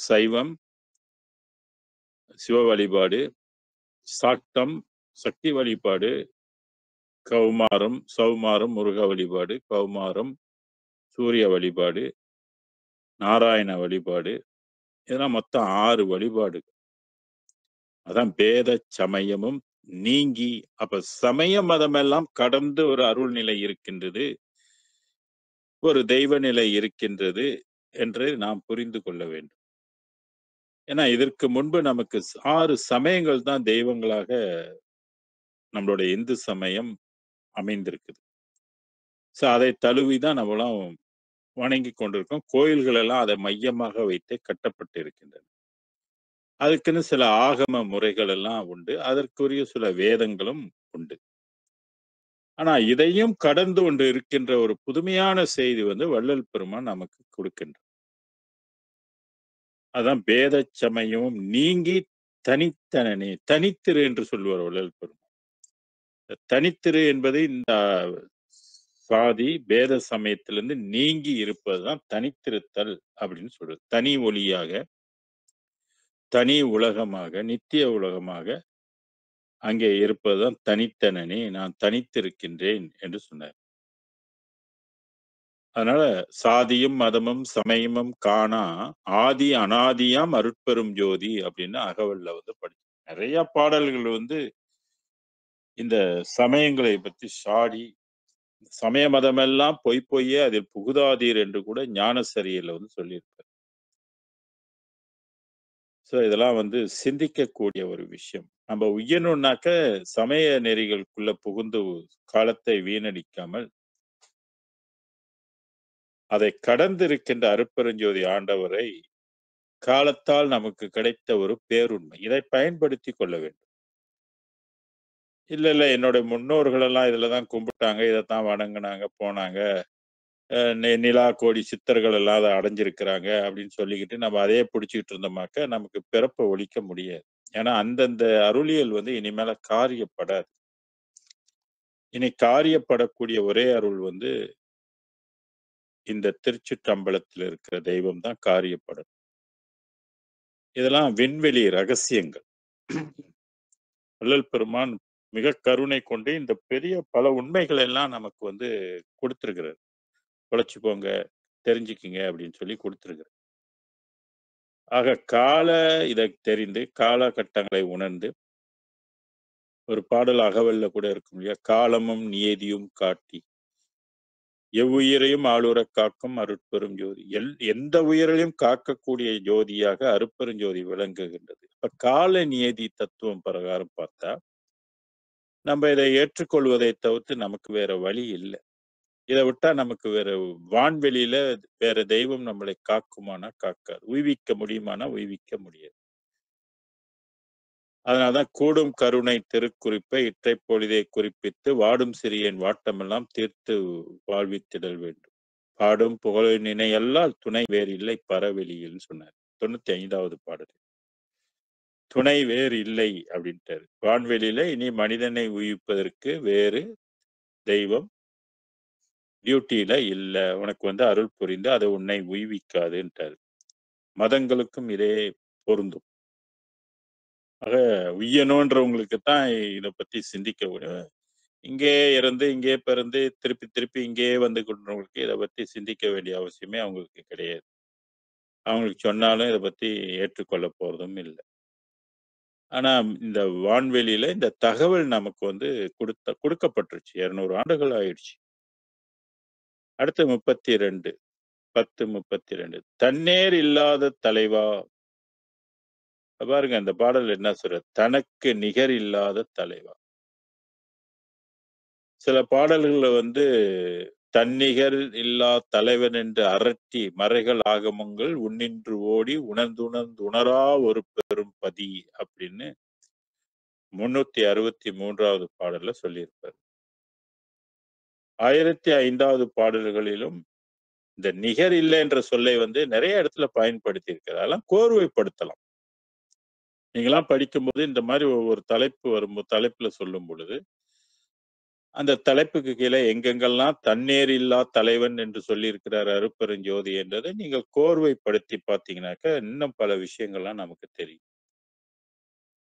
சைவம், சிவ வழிபாடு, சாக்தம் சக்தி வழிபாடு, கௌமாரம் சௌமாரம் முருக வழிபாடு, கௌமாரம் சூரிய வழிபாடு, நாராயண வழிபாடு, இதெல்லாம் மொத்தம் 6 வழிபாடு. அதான் பேத சமயமும் நீங்கி, அப்ப சமய மதம் எல்லாம் கடந்து ஒரு அருள் நிலை இருக்கின்றது, ஒரு தெய்வ நிலை இருக்கின்றது என்று நாம் புரிந்து கொள்ள வேண்டும். ஏன்னா இதற்கு முன்பு நமக்கு 6 சமயங்கள் தான் தெய்வங்களாக நம்மளுடைய இந்து சமயம் அமைந்திருக்குது. அதை தழுவிதான் நம்மளாம் வணங்கி கொண்டிருக்கோம். கோயில்கள் எல்லாம் அதை மையமாக வைத்து கட்டப்பட்டு இருக்கின்றன. அதுக்குன்னு சில ஆகம முறைகள் எல்லாம் உண்டு. அதற்குரிய சில வேதங்களும் உண்டு. ஆனா இதையும் கடந்து கொண்டு இருக்கின்ற ஒரு புதுமையான செய்தி வந்து வள்ளல் பெருமான் நமக்கு கொடுக்கின்றார். அதான் பேத சமயமும் நீங்கி தனித்தனனே, தனித்திரு என்று சொல்லுவார் வள்ளல் பெருமான். தனித்திரு என்பது இந்த சாதி பேத சமயத்திலிருந்து நீங்கி இருப்பதுதான் தனித்திருத்தல் அப்படின்னு சொல்றது. தனி ஒளியாக, தனி உலகமாக, நித்திய உலகமாக அங்கே இருப்பதுதான் தனித்தனனே, நான் தனித்திருக்கின்றேன் என்று சொன்னார். அதனால சாதியும், மதமும், சமயமும் காணா ஆதி அனாதியாம் அருட்பெரும் ஜோதி அப்படின்னு அகவல்ல வந்து படிச்சோம். நெறைய பாடல்கள் வந்து இந்த சமயங்களை பத்தி சாடி, சமய மதமெல்லாம் பொய் பொய்யே அதில் புகுதாதீர் என்று கூட ஞானசரியில வந்து சொல்லியிருப்பார். இதெல்லாம் வந்து சிந்திக்கக்கூடிய ஒரு விஷயம். நம்ம உய்யணும்னாக்க சமய நெறிகளுக்குள்ள புகுந்து காலத்தை வீணடிக்காமல், அதை கடந்து இருக்கின்ற அருட்பெருஞ்சோதி ஆண்டவரை காலத்தால் நமக்கு கிடைத்த ஒரு பேருண்மை. இதை பயன்படுத்திக் கொள்ள வேண்டும். இல்ல, இல்ல என்னுடைய முன்னோர்கள் எல்லாம் இதுல தான் கும்பிட்டாங்க. இதத்தான் வணங்குனாங்க, போனாங்க. நிலா, கோடி சித்தர்கள் எல்லாம் அத அடைஞ்சிருக்கிறாங்க அப்படின்னு சொல்லிக்கிட்டு நம்ம அதையே பிடிச்சுக்கிட்டு இருந்தோமாக்க, நமக்கு பிறப்ப ஒழிக்க முடியாது. ஏன்னா, அந்தந்த அருளியல் வந்து இனிமேல காரியப்படாது. இனி காரியப்படக்கூடிய ஒரே அருள் வந்து இந்த திருச்சிற்றம்பலத்தில் இருக்கிற தெய்வம் தான் காரியப்படும். இதெல்லாம் விண்வெளி ரகசியங்கள். வள்ளல் பெருமான் மிக கருணை கொண்டு இந்த பெரிய பல உண்மைகள் எல்லாம் நமக்கு வந்து கொடுத்திருக்கிறார். பொழைச்சுக்கோங்க, தெரிஞ்சுக்குங்க அப்படின்னு சொல்லி கொடுத்திருக்கிறார். ஆக இதை தெரிந்து, காலகட்டங்களை உணர்ந்து, ஒரு பாடல் அகவல்ல கூட இருக்கும் இல்லையா? காலமும் நியதியும் காட்டி, எவ்வுயிரையும் ஆளுறக் காக்கும் அருட்பெரும் ஜோதி. எந்த உயிரையும் காக்கக்கூடிய ஜோதியாக அருட்பெருஞ்சோதி விளங்குகின்றது. இப்ப கால நியதி தத்துவம் பிரகாரம் பார்த்தா, நம்ம இதை ஏற்றுக்கொள்வதை தவிர்த்து நமக்கு வேற வழி இல்ல. இத விட்டா நமக்கு வேற வான்வெளியில வேற தெய்வம் நம்மளை காக்குமானா காக்காது. உய்விக்க முடியுமானா உய்விக்க முடியாது. அதனாலதான் கூடும் கருணை திருக்குறிப்பை இற்றைப் பொழுதே குறிப்பிட்டு வாடும் சிறியேன் வாட்டமெல்லாம் தீர்த்து வாழ்வித்திடல் வேண்டும். பாடும் புகழ் நினையல்லால் துணை வேறு இல்லை பரவெளியில் சொன்னார். 95வது பாடல். துணை வேறு இல்லை அப்படின்ட்டாரு. வான்வெளியில இனி மனிதனை உயிர்ப்பதற்கு வேறு தெய்வம் டியூட்டியில இல்ல. உனக்கு வந்து அருள் புரிந்து அது உன்னை உய்விக்காதுன்ட்டாரு. மதங்களுக்கும் இதே பொருந்தும். ஆக உய்யணுன்றவங்களுக்கு தான் இத பத்தி சிந்திக்க முடியும். இங்கே இறந்து, இங்கே பிறந்து, திருப்பி திருப்பி இங்கேயே வந்து கொண்டவங்களுக்கு இத பத்தி சிந்திக்க வேண்டிய அவசியமே அவங்களுக்கு கிடையாது. அவங்களுக்கு சொன்னாலும் இத பத்தி ஏற்றுக்கொள்ள போறதும் இல்ல. ஆனா இந்த வான்வெளியில இந்த தகவல் நமக்கு வந்து குடுக்கப்பட்டுருச்சு. 200 ஆண்டுகள் ஆயிடுச்சு. அடுத்து 32 10:32 தன்னேர் இல்லாத தலைவா பாருங்க அந்த பாடல் என்ன சொல்றது? தனக்கு நிகர் இல்லாத தலைவா. சில பாடல்கள்ல வந்து தன்னிகர் இல்லா தலைவன் என்று அரற்றி மறைகள் ஆகமங்கள் உன்னின்று ஓடி உணர்ந்துணர்ந்துணரா ஒரு பெரும் பதி அப்படின்னு 363வது பாடல்ல சொல்லியிருப்பார். 1005வது பாடல்களிலும் இந்த நிகர் இல்லை என்ற சொல்லை வந்து நிறைய இடத்துல பயன்படுத்தி இருக்கிறார். அதெல்லாம் கோர்வைப்படுத்தலாம். நீங்களாம் படிக்கும்போது இந்த மாதிரி ஒவ்வொரு தலைப்பு வரும்போது தலைப்புல சொல்லும் பொழுது அந்த தலைப்புக்கு கீழே எங்கெங்கெல்லாம் தன்னேர் இல்லா தலைவன் என்று சொல்லியிருக்கிறார் அருட்பெருஞ்சோதி என்றதை நீங்கள் கோர்வைப்படுத்தி பார்த்தீங்கன்னாக்க இன்னும் பல விஷயங்கள்லாம் நமக்கு தெரியும்.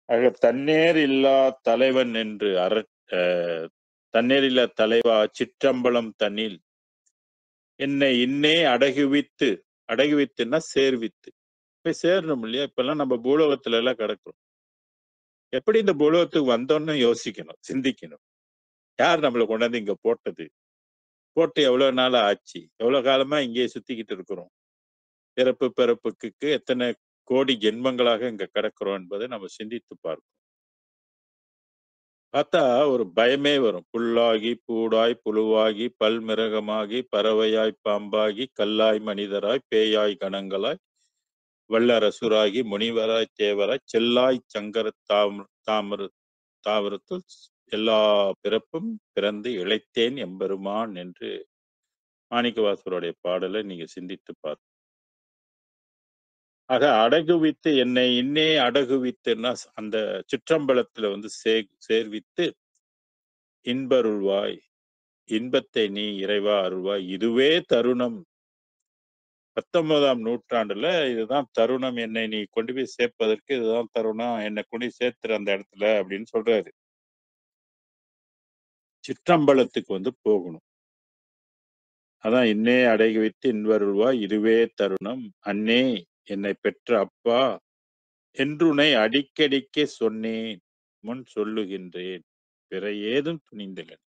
ஆக தன்னேர் இல்லா தலைவன் என்று தன்னேர் இல்லா தலைவா சிற்றம்பலம் தன்னில் என்னை இன்னே அடகுவித்துன்னா சேர்வித்து போய் சேரணும் இல்லையா? இப்பெல்லாம் நம்ம பூலோகத்துல எல்லாம் கிடக்கிறோம். எப்படி இந்த பூலோகத்துக்கு வந்தோம்னு யோசிக்கணும், சிந்திக்கணும். யார் நம்மள கொண்டாந்து இங்க போட்டது? போட்டு எவ்வளவு நாள் ஆச்சு? எவ்வளவு காலமா இங்கேயே சுத்திக்கிட்டு இருக்கிறோம்? பிறப்பு பிறப்புக்கு எத்தனை கோடி ஜென்மங்களாக இங்க கிடக்கிறோம் என்பதை நம்ம சிந்தித்து பார்க்கணும். பார்த்தா ஒரு பயமே வரும். புல்லாகி பூடாய் புழுவாகி பல்மிருகமாகி பறவையாய் பாம்பாகி கல்லாய் மனிதராய் பேயாய் கணங்களாய் வல்லரசுராகி முனிவராய் தேவராய் செல்லாய் சங்கர தாவரத்துள் எல்லா பிறப்பும் பிறந்து இளைத்தேன் எம்பெருமான் என்று மாணிக்கவாசகருடைய பாடலை நீங்க சிந்தித்து பாருங்க. ஆக அடகுவித்து என்னை இன்னே அடகுவித்துன்னா அந்த சிற்றம்பலத்துல வந்து சேர்வித்து இன்பருள்வாய் இன்பத்தை நீ இறைவா அருள்வாய் இதுவே தருணம். 19ஆம் நூற்றாண்டுல இதுதான் தருணம், என்னை நீ கொண்டு போய் சேர்ப்பதற்கு இதுதான் தருணம், என்னை கொண்டு சேர்த்துரு அந்த இடத்துல அப்படின்னு சொல்றாரு. சிற்றம்பலத்துக்கு வந்து போகணும். அதான் "இன்னே அடகி வைத்து இன்வருள்வாய் இதுவே தருணம். அன்னே என்னைப் பெற்ற அப்பா என்றுனை அடிக்கடிக்கே சொன்னேன் முன் சொல்லுகின்றேன். பிற ஏதும் துணிந்திலன்."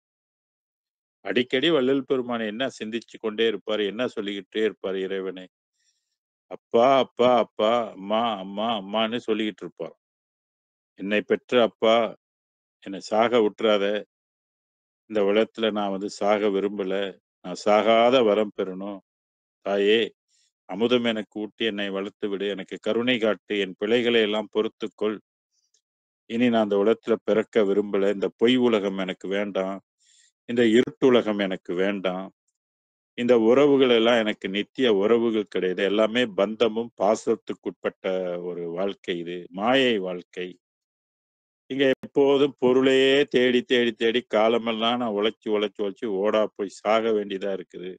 அடிக்கடி வள்ளல் பெருமான் என்ன சிந்திச்சு கொண்டே இருப்பாரு, என்ன சொல்லிக்கிட்டே இருப்பாரு இறைவனை. அப்பா, அப்பா, அப்பா, அம்மா, அம்மா, அம்மான்னு சொல்லிக்கிட்டு இருப்பார். "என்னை பெற்ற அப்பா, என்னை சாக விட்டுறாத. இந்த உலகத்துல நான் வந்து சாக விரும்பல. நான் சாகாத வரம் பெறணும். தாயே, அமுதம் எனக்கு ஊட்டி என்னை வளர்த்து விடு. எனக்கு கருணை காட்டு. என் பிழைகளை எல்லாம் பொறுத்துக்கொள். இனி நான் இந்த உலகத்துல பிறக்க விரும்பல. இந்த பொய் உலகம் எனக்கு வேண்டாம். இந்த இருட்டுலகம் எனக்கு வேண்டாம். இந்த உறவுகள் எல்லாம் எனக்கு நித்திய உறவுகள் கிடையாது. எல்லாமே பந்தமும், பாசத்துக்குட்பட்ட ஒரு வாழ்க்கை இது. மாயை வாழ்க்கை. இங்க எப்போதும் பொருளையே தேடி, தேடி, தேடி காலமெல்லாம் நான் உழைச்சு, உழைச்சு, உழைச்சு ஓடா போய் சாக வேண்டியதா இருக்குது.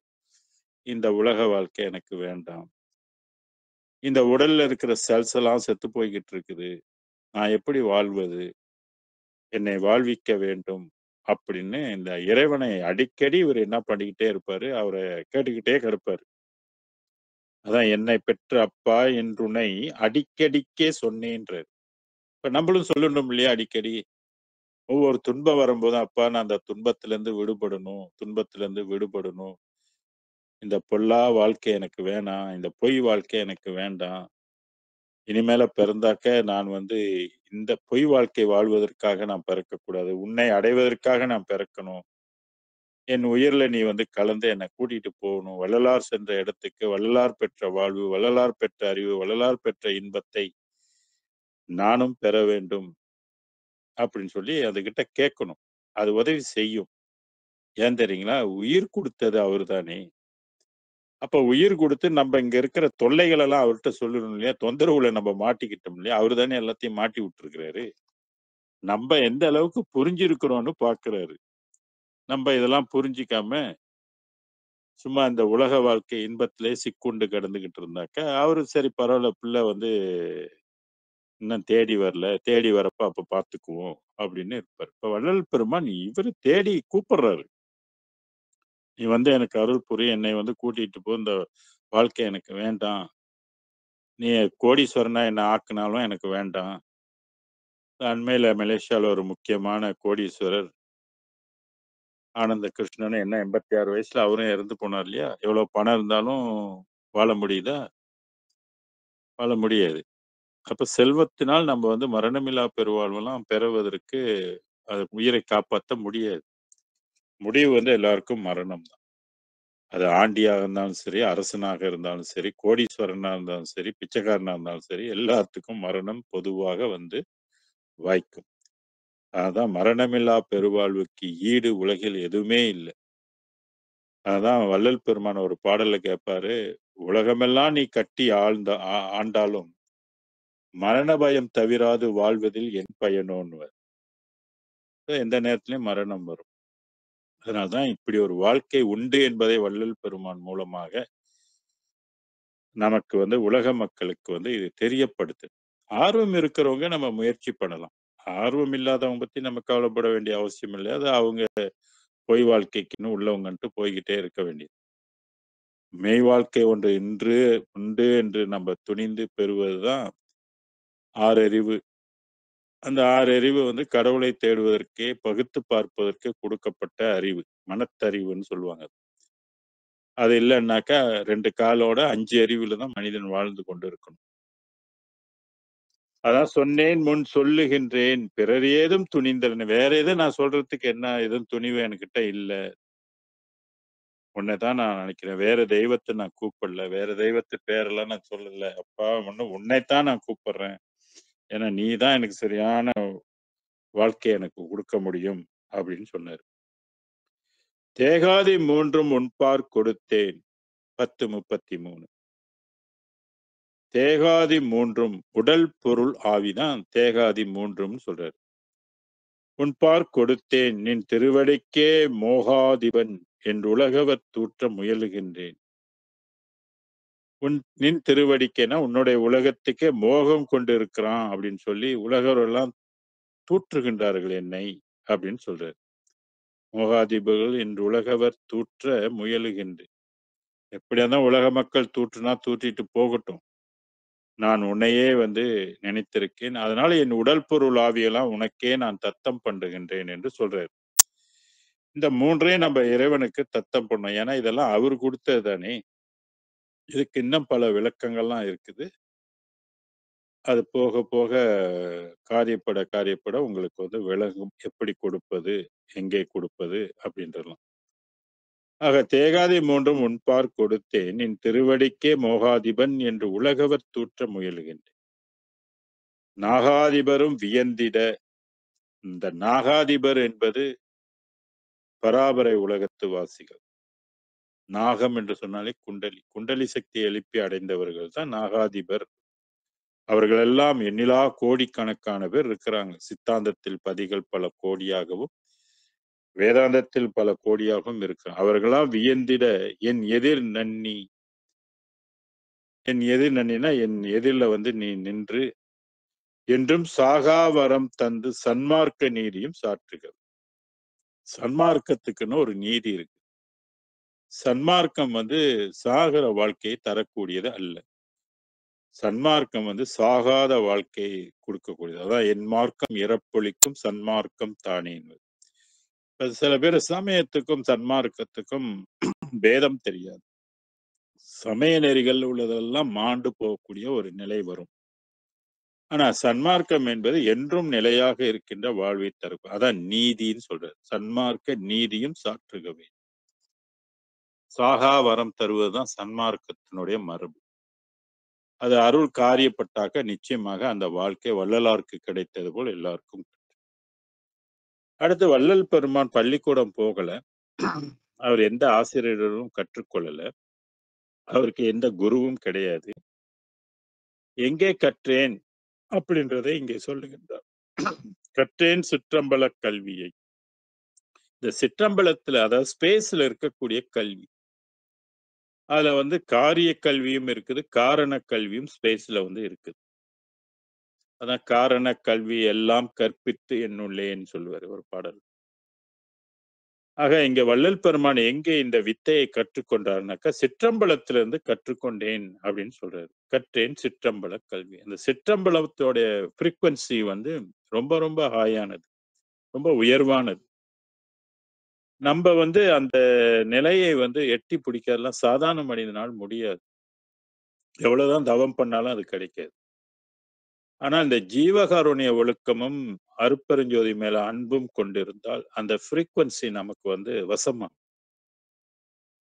இந்த உலக வாழ்க்கை எனக்கு வேண்டாம். இந்த உடல்ல இருக்கிற செல்ஸ் எல்லாம் செத்து போய்க்கிட்டு இருக்குது. நான் எப்படி வாழ்வது? என்னை வாழ்விக்க வேண்டும். அப்படின்னு இந்த இறைவனை அடிக்கடி இவரு என்ன பண்ணிக்கிட்டே இருப்பாரு, அவர கேட்டுக்கிட்டே கிடப்பாரு. அதான் "என்னை பெற்ற அப்பா என்றுனை அடிக்கடிக்கே சொன்னேன்றாரு." இப்ப நம்மளும் சொல்லணும் இல்லையா அடிக்கடி? ஒவ்வொரு துன்பம் வரும்போதும், "அப்பா நான் அந்த துன்பத்திலிருந்து விடுபடணும், துன்பத்திலிருந்து விடுபடணும். இந்த பொல்லா வாழ்க்கை எனக்கு வேணாம். இந்த பொய் வாழ்க்கை எனக்கு வேண்டாம். இனிமேல பிறந்தாக்க நான் வந்து இந்த பொய் வாழ்க்கை வாழ்வதற்காக நான் பிறக்கக்கூடாது. உன்னை அடைவதற்காக நான் பிறக்கணும். என் உயிர்ல நீ வந்து கலந்து என்ன கூட்டிட்டு போகணும். வள்ளலார் சென்ற இடத்துக்கு வள்ளலார் பெற்ற வாழ்வு, வள்ளலார் பெற்ற அறிவு, வள்ளலார் பெற்ற இன்பத்தை நானும் பெற வேண்டும்." அப்படின்னு சொல்லி அதுகிட்ட கேட்கணும். அது உதவி செய்யும். ஏன் தெரியுங்களா? உயிர் குடுத்தது அவரு தானே! அப்ப உயிர் குடுத்து நம்ப இங்க இருக்கிற தொல்லைகள் எல்லாம் அவர்ட்ட சொல்லணும் இல்லையா? தொந்தரவுல நம்ம மாட்டிக்கிட்டோம் இல்லையா? அவரு தானே எல்லாத்தையும் மாட்டி விட்டுருக்கிறாரு. நம்ப எந்த அளவுக்கு புரிஞ்சிருக்கிறோம்னு பார்க்கிறாரு. நம்ப இதெல்லாம் புரிஞ்சிக்காம, சும்மா இந்த உலக வாழ்க்கை இன்பத்திலே சிக்குண்டு கிடந்துகிட்டு இருந்தாக்க, அவரு சரி பரவால்ல பிள்ளை வந்து இன்னும் தேடி வரல. தேடி வரப்ப அப்ப பார்த்துக்குவோம் அப்படின்னு இருப்பாரு. இப்ப வள்ளல் பெருமான் இவரு தேடி கூப்பிடுறாரு. "நீ வந்து எனக்கு அருள் புரி. என்னை வந்து கூட்டிட்டு போ. இந்த வாழ்க்கை எனக்கு வேண்டாம். நீ கோடீஸ்வரனா என்ன ஆக்குனாலும் எனக்கு வேண்டாம்." அண்மையில மலேசியால ஒரு முக்கியமான கோடீஸ்வரர் ஆனந்த கிருஷ்ணன் என்ன 86 வயசுல அவரும் இறந்து போனார் இல்லையா? எவ்வளவு பணம் இருந்தாலும் வாழ முடியுதா? வாழ முடியாது. அப்ப செல்வத்தினால் நம்ம வந்து மரணமில்லா பெருவாழ்வெல்லாம் பெறுவதற்கு அது உயிரை காப்பாத்த முடியாது. முடிவு வந்து எல்லாருக்கும் மரணம் தான். அது ஆண்டியாக இருந்தாலும் சரி, அரசனாக இருந்தாலும் சரி, கோடீஸ்வரனா இருந்தாலும் சரி, பிச்சைக்காரனா இருந்தாலும் சரி, எல்லாத்துக்கும் மரணம் பொதுவாக வந்து வாய்க்கும். அதான் மரணமில்லா பெருவாழ்வுக்கு ஈடு உலகில் எதுவுமே இல்ல. அதான் வள்ளல் பெருமான் ஒரு பாடல்ல கேட்பாரு, "உலகமெல்லாம் நீ கட்டி ஆண்டாலும், மரண பயம் தவிராது வாழ்வதில் என் பயனோன்னுவார்." எந்த நேரத்திலயும் மரணம் வரும். அதனால தான் இப்படி ஒரு வாழ்க்கை உண்டு என்பதை வள்ளல் பெருமான் மூலமாக நமக்கு வந்து உலக மக்களுக்கு வந்து இது தெரியப்படுத்துது. ஆர்வம் இருக்கிறவங்க நம்ம முயற்சி பண்ணலாம். ஆர்வம் இல்லாதவங்க பத்தி நம்ம கவலைப்பட வேண்டிய அவசியம் இல்ல. அது அவங்க பொய் வாழ்க்கைக்குன்னு உள்ளவங்கன்ட்டு போய்க்கிட்டே இருக்க வேண்டியது. மெய் வாழ்க்கை ஒன்று இன்று உண்டு என்று நம்ம துணிந்து பெறுவதுதான் ஆறறிவு. அந்த ஆறறிவு வந்து கடவுளை தேடுவதற்கே, பகுத்து பார்ப்பதற்கு கொடுக்கப்பட்ட அறிவு. மனத்தறிவுன்னு சொல்லுவாங்க. அது இல்லன்னாக்கா 2 காலோட 5 அறிவுல தான் மனிதன் வாழ்ந்து கொண்டு இருக்கணும். அதான் சொன்னேன் முன் சொல்லுகின்றேன். பிறர் ஏதும் துணிந்தலன். வேற எதுவும் நான் சொல்றதுக்கு என்ன எதுவும் துணிவு என்கிட்ட இல்ல. உன்ன தான் நான் நினைக்கிறேன். வேற தெய்வத்த நான் கூப்பிடல. வேற தெய்வத்து பேரெல்லாம் நான் சொல்லல. அப்பா உன்னைத்தான் நான் கூப்பிடுறேன். ஏன்னா நீ தான் எனக்கு சரியான வாழ்க்கைய எனக்கு குடுக்க முடியும் அப்படின்னு சொன்னாரு. "தேகாதி மூன்றும் உன்பாற் கொடுத்தேன்." 10:33. தேகாதி மூன்றும் உடல், பொருள், ஆவி தான் தேகாதி மூன்றும்னு சொல்றாரு. "உன்பாற் கொடுத்தேன் நின் திருவடிக்கே மோகாதிபன் என்றுலகவர் தூற்ற முயலுகின்றேன்." நின் திருவடிக்கேன்னா உன்னுடைய உலகத்துக்கே மோகம் கொண்டு இருக்கிறான் அப்படின்னு சொல்லி உலகர் எல்லாம் தூற்றுகின்றார்கள் என்னை அப்படின்னு சொல்றாரு. மோகாதிபர்கள் இன்று உலகவர் தூற்ற முயலுகின்றேன். எப்படியா இருந்தாலும் உலக மக்கள் தூற்றுனா தூற்றிட்டு போகட்டும். நான் உன்னையே நினைத்திருக்கேன். அதனால என் உடல் பொருள் ஆவியெல்லாம் உனக்கே நான் தத்தம் பண்ணுகின்றேன் என்று சொல்றாரு. இந்த 3யும் நம்ம இறைவனுக்கு தத்தம் பண்ணோம். ஏன்னா இதெல்லாம் அவரு குடுத்தது தானே! இதுக்கு இன்னும் பல விளக்கங்கள்லாம் இருக்குது. அது போக போக காரியப்பட காரியப்பட உங்களுக்கு விளங்கும். எப்படி கொடுப்பது? எங்கே கொடுப்பது? அப்படின்றதெல்லாம். ஆக தேகாதி 3ம் உன்பாற் கொடுத்தேன். நின் திருவடிக்கே மோகாதிபன் என்று உலகவர் தூற்ற முயலுகின்றேன். நாகாதிபரும் வியந்திட இந்த நாகாதிபர் என்பது பராபரை உலகத்து வாசிகள். நாகம் என்று சொன்னாலே குண்டலி. குண்டலி சக்தியை எழுப்பி அடைந்தவர்கள் தான் நாகாதிபர். அவர்கள் எல்லாம் எண்ணிலா கோடிக்கணக்கான பேர் இருக்கிறாங்க. சித்தாந்தத்தில் பதிகள் பல கோடியாகவும், வேதாந்தத்தில் பல கோடியாகவும் இருக்கிறாங்க. அவர்களாம் வியந்திட என் எதிர் நன்னி என் எதிர் நன்னினா என் எதிர்ல நீ நின்று என்றும் சாகா வரம் தந்து சன்மார்க்க நீதியும் சாற்றுக. சன்மார்க்கத்துக்குன்னு ஒரு நீதி இருக்கு. சன்மார்க்கம் சாகர வாழ்க்கையை தரக்கூடியது அல்ல. சன்மார்க்கம் சாகாத வாழ்க்கையை கொடுக்கக்கூடியது. அதான் என் மார்க்கம் இறப்பொழிக்கும் சன்மார்க்கம் தானே. சில பேர் சமயத்துக்கும் சன்மார்க்கத்துக்கும் பேதம் தெரியாது. சமய நெறிகள் உள்ளதெல்லாம் மாண்டு போகக்கூடிய ஒரு நிலை வரும். ஆனா சன்மார்க்கம் என்பது என்றும் நிலையாக இருக்கின்ற வாழ்வை தரும். அதான் நீதின்னு சொல்றாரு. சன்மார்க்க நீதியும் சாற்றுகவே. சாகா வரம் தருவதுதான் சன்மார்க்கத்தினுடைய மரபு. அது அருள் காரியப்பட்டாக்க நிச்சயமாக அந்த வாழ்க்கை வள்ளலாருக்கு கிடைத்தது போல் எல்லாருக்கும். அடுத்து வள்ளல் பெருமான் பள்ளிக்கூடம் போகல. அவர் எந்த ஆசிரியரும் கற்றுக்கொள்ளல. அவருக்கு எந்த குருவும் கிடையாது. எங்கே கற்றேன் அப்படின்றதை இங்கே சொல்லுகின்றார். கற்றேன் சிற்றம்பல கல்வியை. இந்த சிற்றம்பலத்துல அதாவது ஸ்பேஸ்ல இருக்கக்கூடிய கல்வி. அதுல காரிய கல்வியும் இருக்குது, காரண கல்வியும் ஸ்பேஸ்ல இருக்குது. அதான் காரண கல்வி எல்லாம் கற்பித்து என்னுள்ளேன்னு சொல்லுவாரு ஒரு பாடல். ஆக இங்க வள்ளல் பெருமான் எங்கே இந்த வித்தையை கற்றுக்கொண்டார்னாக்கா சிற்றம்பலத்திலிருந்து கற்றுக்கொண்டேன் அப்படின்னு சொல்றாரு. கற்றேன் சிற்றம்பல கல்வி. அந்த சிற்றம்பலத்தோட ஃப்ரீக்வன்சி ரொம்ப ரொம்ப ஹாயானது, ரொம்ப உயர்வானது. நம்ம அந்த நிலையை எட்டி பிடிக்கிறதெல்லாம் சாதாரண மனிதனால் முடியாது. எவ்வளவுதான் தவம் பண்ணாலும் அது கிடைக்காது. ஆனா இந்த ஜீவகாருண்ய ஒழுக்கமும் அருட்பெருஞ்சோதி மேல அன்பும் கொண்டிருந்தால் அந்த ஃப்ரீக்வன்சி நமக்கு வசமாகும்.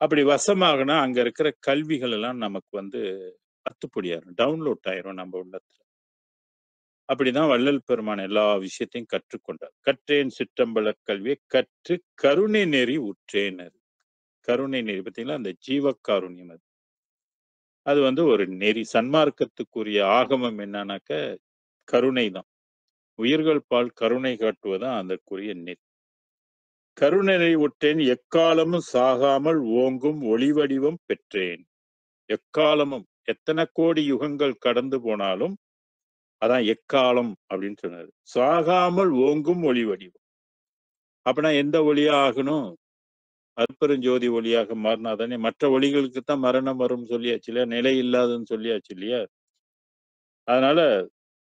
அப்படி வசமாகுனா அங்க இருக்கிற கல்விகள் எல்லாம் நமக்கு அத்துப்படியாயிரும், டவுன்லோட் ஆயிரும் நம்ம உள்ளத்துல. அப்படிதான் வள்ளல் பெருமான் எல்லா விஷயத்தையும் கற்றுக்கொண்டார். கற்றேன் சிற்றம்பல கல்வியை கற்று கருணை நெறி உற்றேன். கருணை நெறி பார்த்தீங்களா, அந்த ஜீவகாருண்யம் அது ஒரு நெறி. சன்மார்க்கத்துக்குரிய ஆகமம் என்னன்னாக்க கருணை தான். உயிர்கள் பால் கருணை காட்டுவதுதான் அதற்குரிய நெறி. கருணை உற்றேன் எக்காலமும் சாகாமல் ஓங்கும் ஒளிவடிவம் பெற்றேன். எக்காலமும் எத்தனை கோடி யுகங்கள் கடந்து போனாலும் அதான் எக்காலம் அப்படின்னு சொன்னாரு. சாகாமல் ஓங்கும் ஒளி வடிவம். அப்படின்னா எந்த ஒளியா ஆகணும்? அற்பெருஞ்சோதி ஒளியாக மாறினாதானே. மற்ற ஒளிகளுக்கு தான் மரணம் வரும் சொல்லியாச்சு இல்லையா, நிலை இல்லாதன்னு சொல்லியாச்சு இல்லையா. அதனால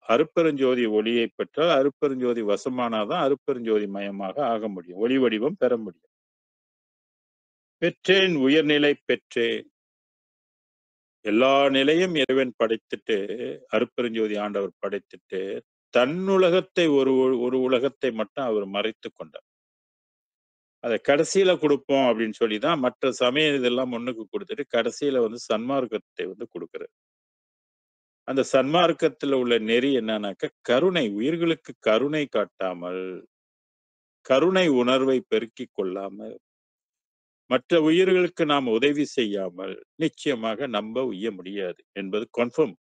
அருட்பெருஞ்சோதி ஒளியை பெற்றால் அருட்பெருஞ்சோதி வசமானாதான் அருட்பெருஞ்சோதி மயமாக ஆக முடியும், ஒளி வடிவம் பெற முடியும். பெற்றேன் உயர்நிலை பெற்றேன். எல்லா நிலையும் இறைவன் படைத்துட்டு, அருட்பெருஞ்சோதி ஆண்டவர் படைத்துட்டு தன்னுலகத்தை ஒரு உலகத்தை மட்டும் அவர் மறைத்துக் கொண்டார். அதை கடைசியில கொடுப்போம் அப்படின்னு சொல்லிதான் மற்ற சமய இதெல்லாம் முன்னுக்கு கொடுத்துட்டு கடைசியில சன்மார்க்கத்தை கொடுக்கிறார். அந்த சன்மார்க்கத்துல உள்ள நெறி என்னன்னாக்க கருணை. உயிர்களுக்கு கருணை காட்டாமல், கருணை உணர்வை பெருக்கிக் கொள்ளாமல், மற்ற உயிர்களுக்கு நாம் உதவி செய்யாமல் நிச்சயமாக நம்ப உய்ய முடியாது என்பது கன்ஃபார்ம்.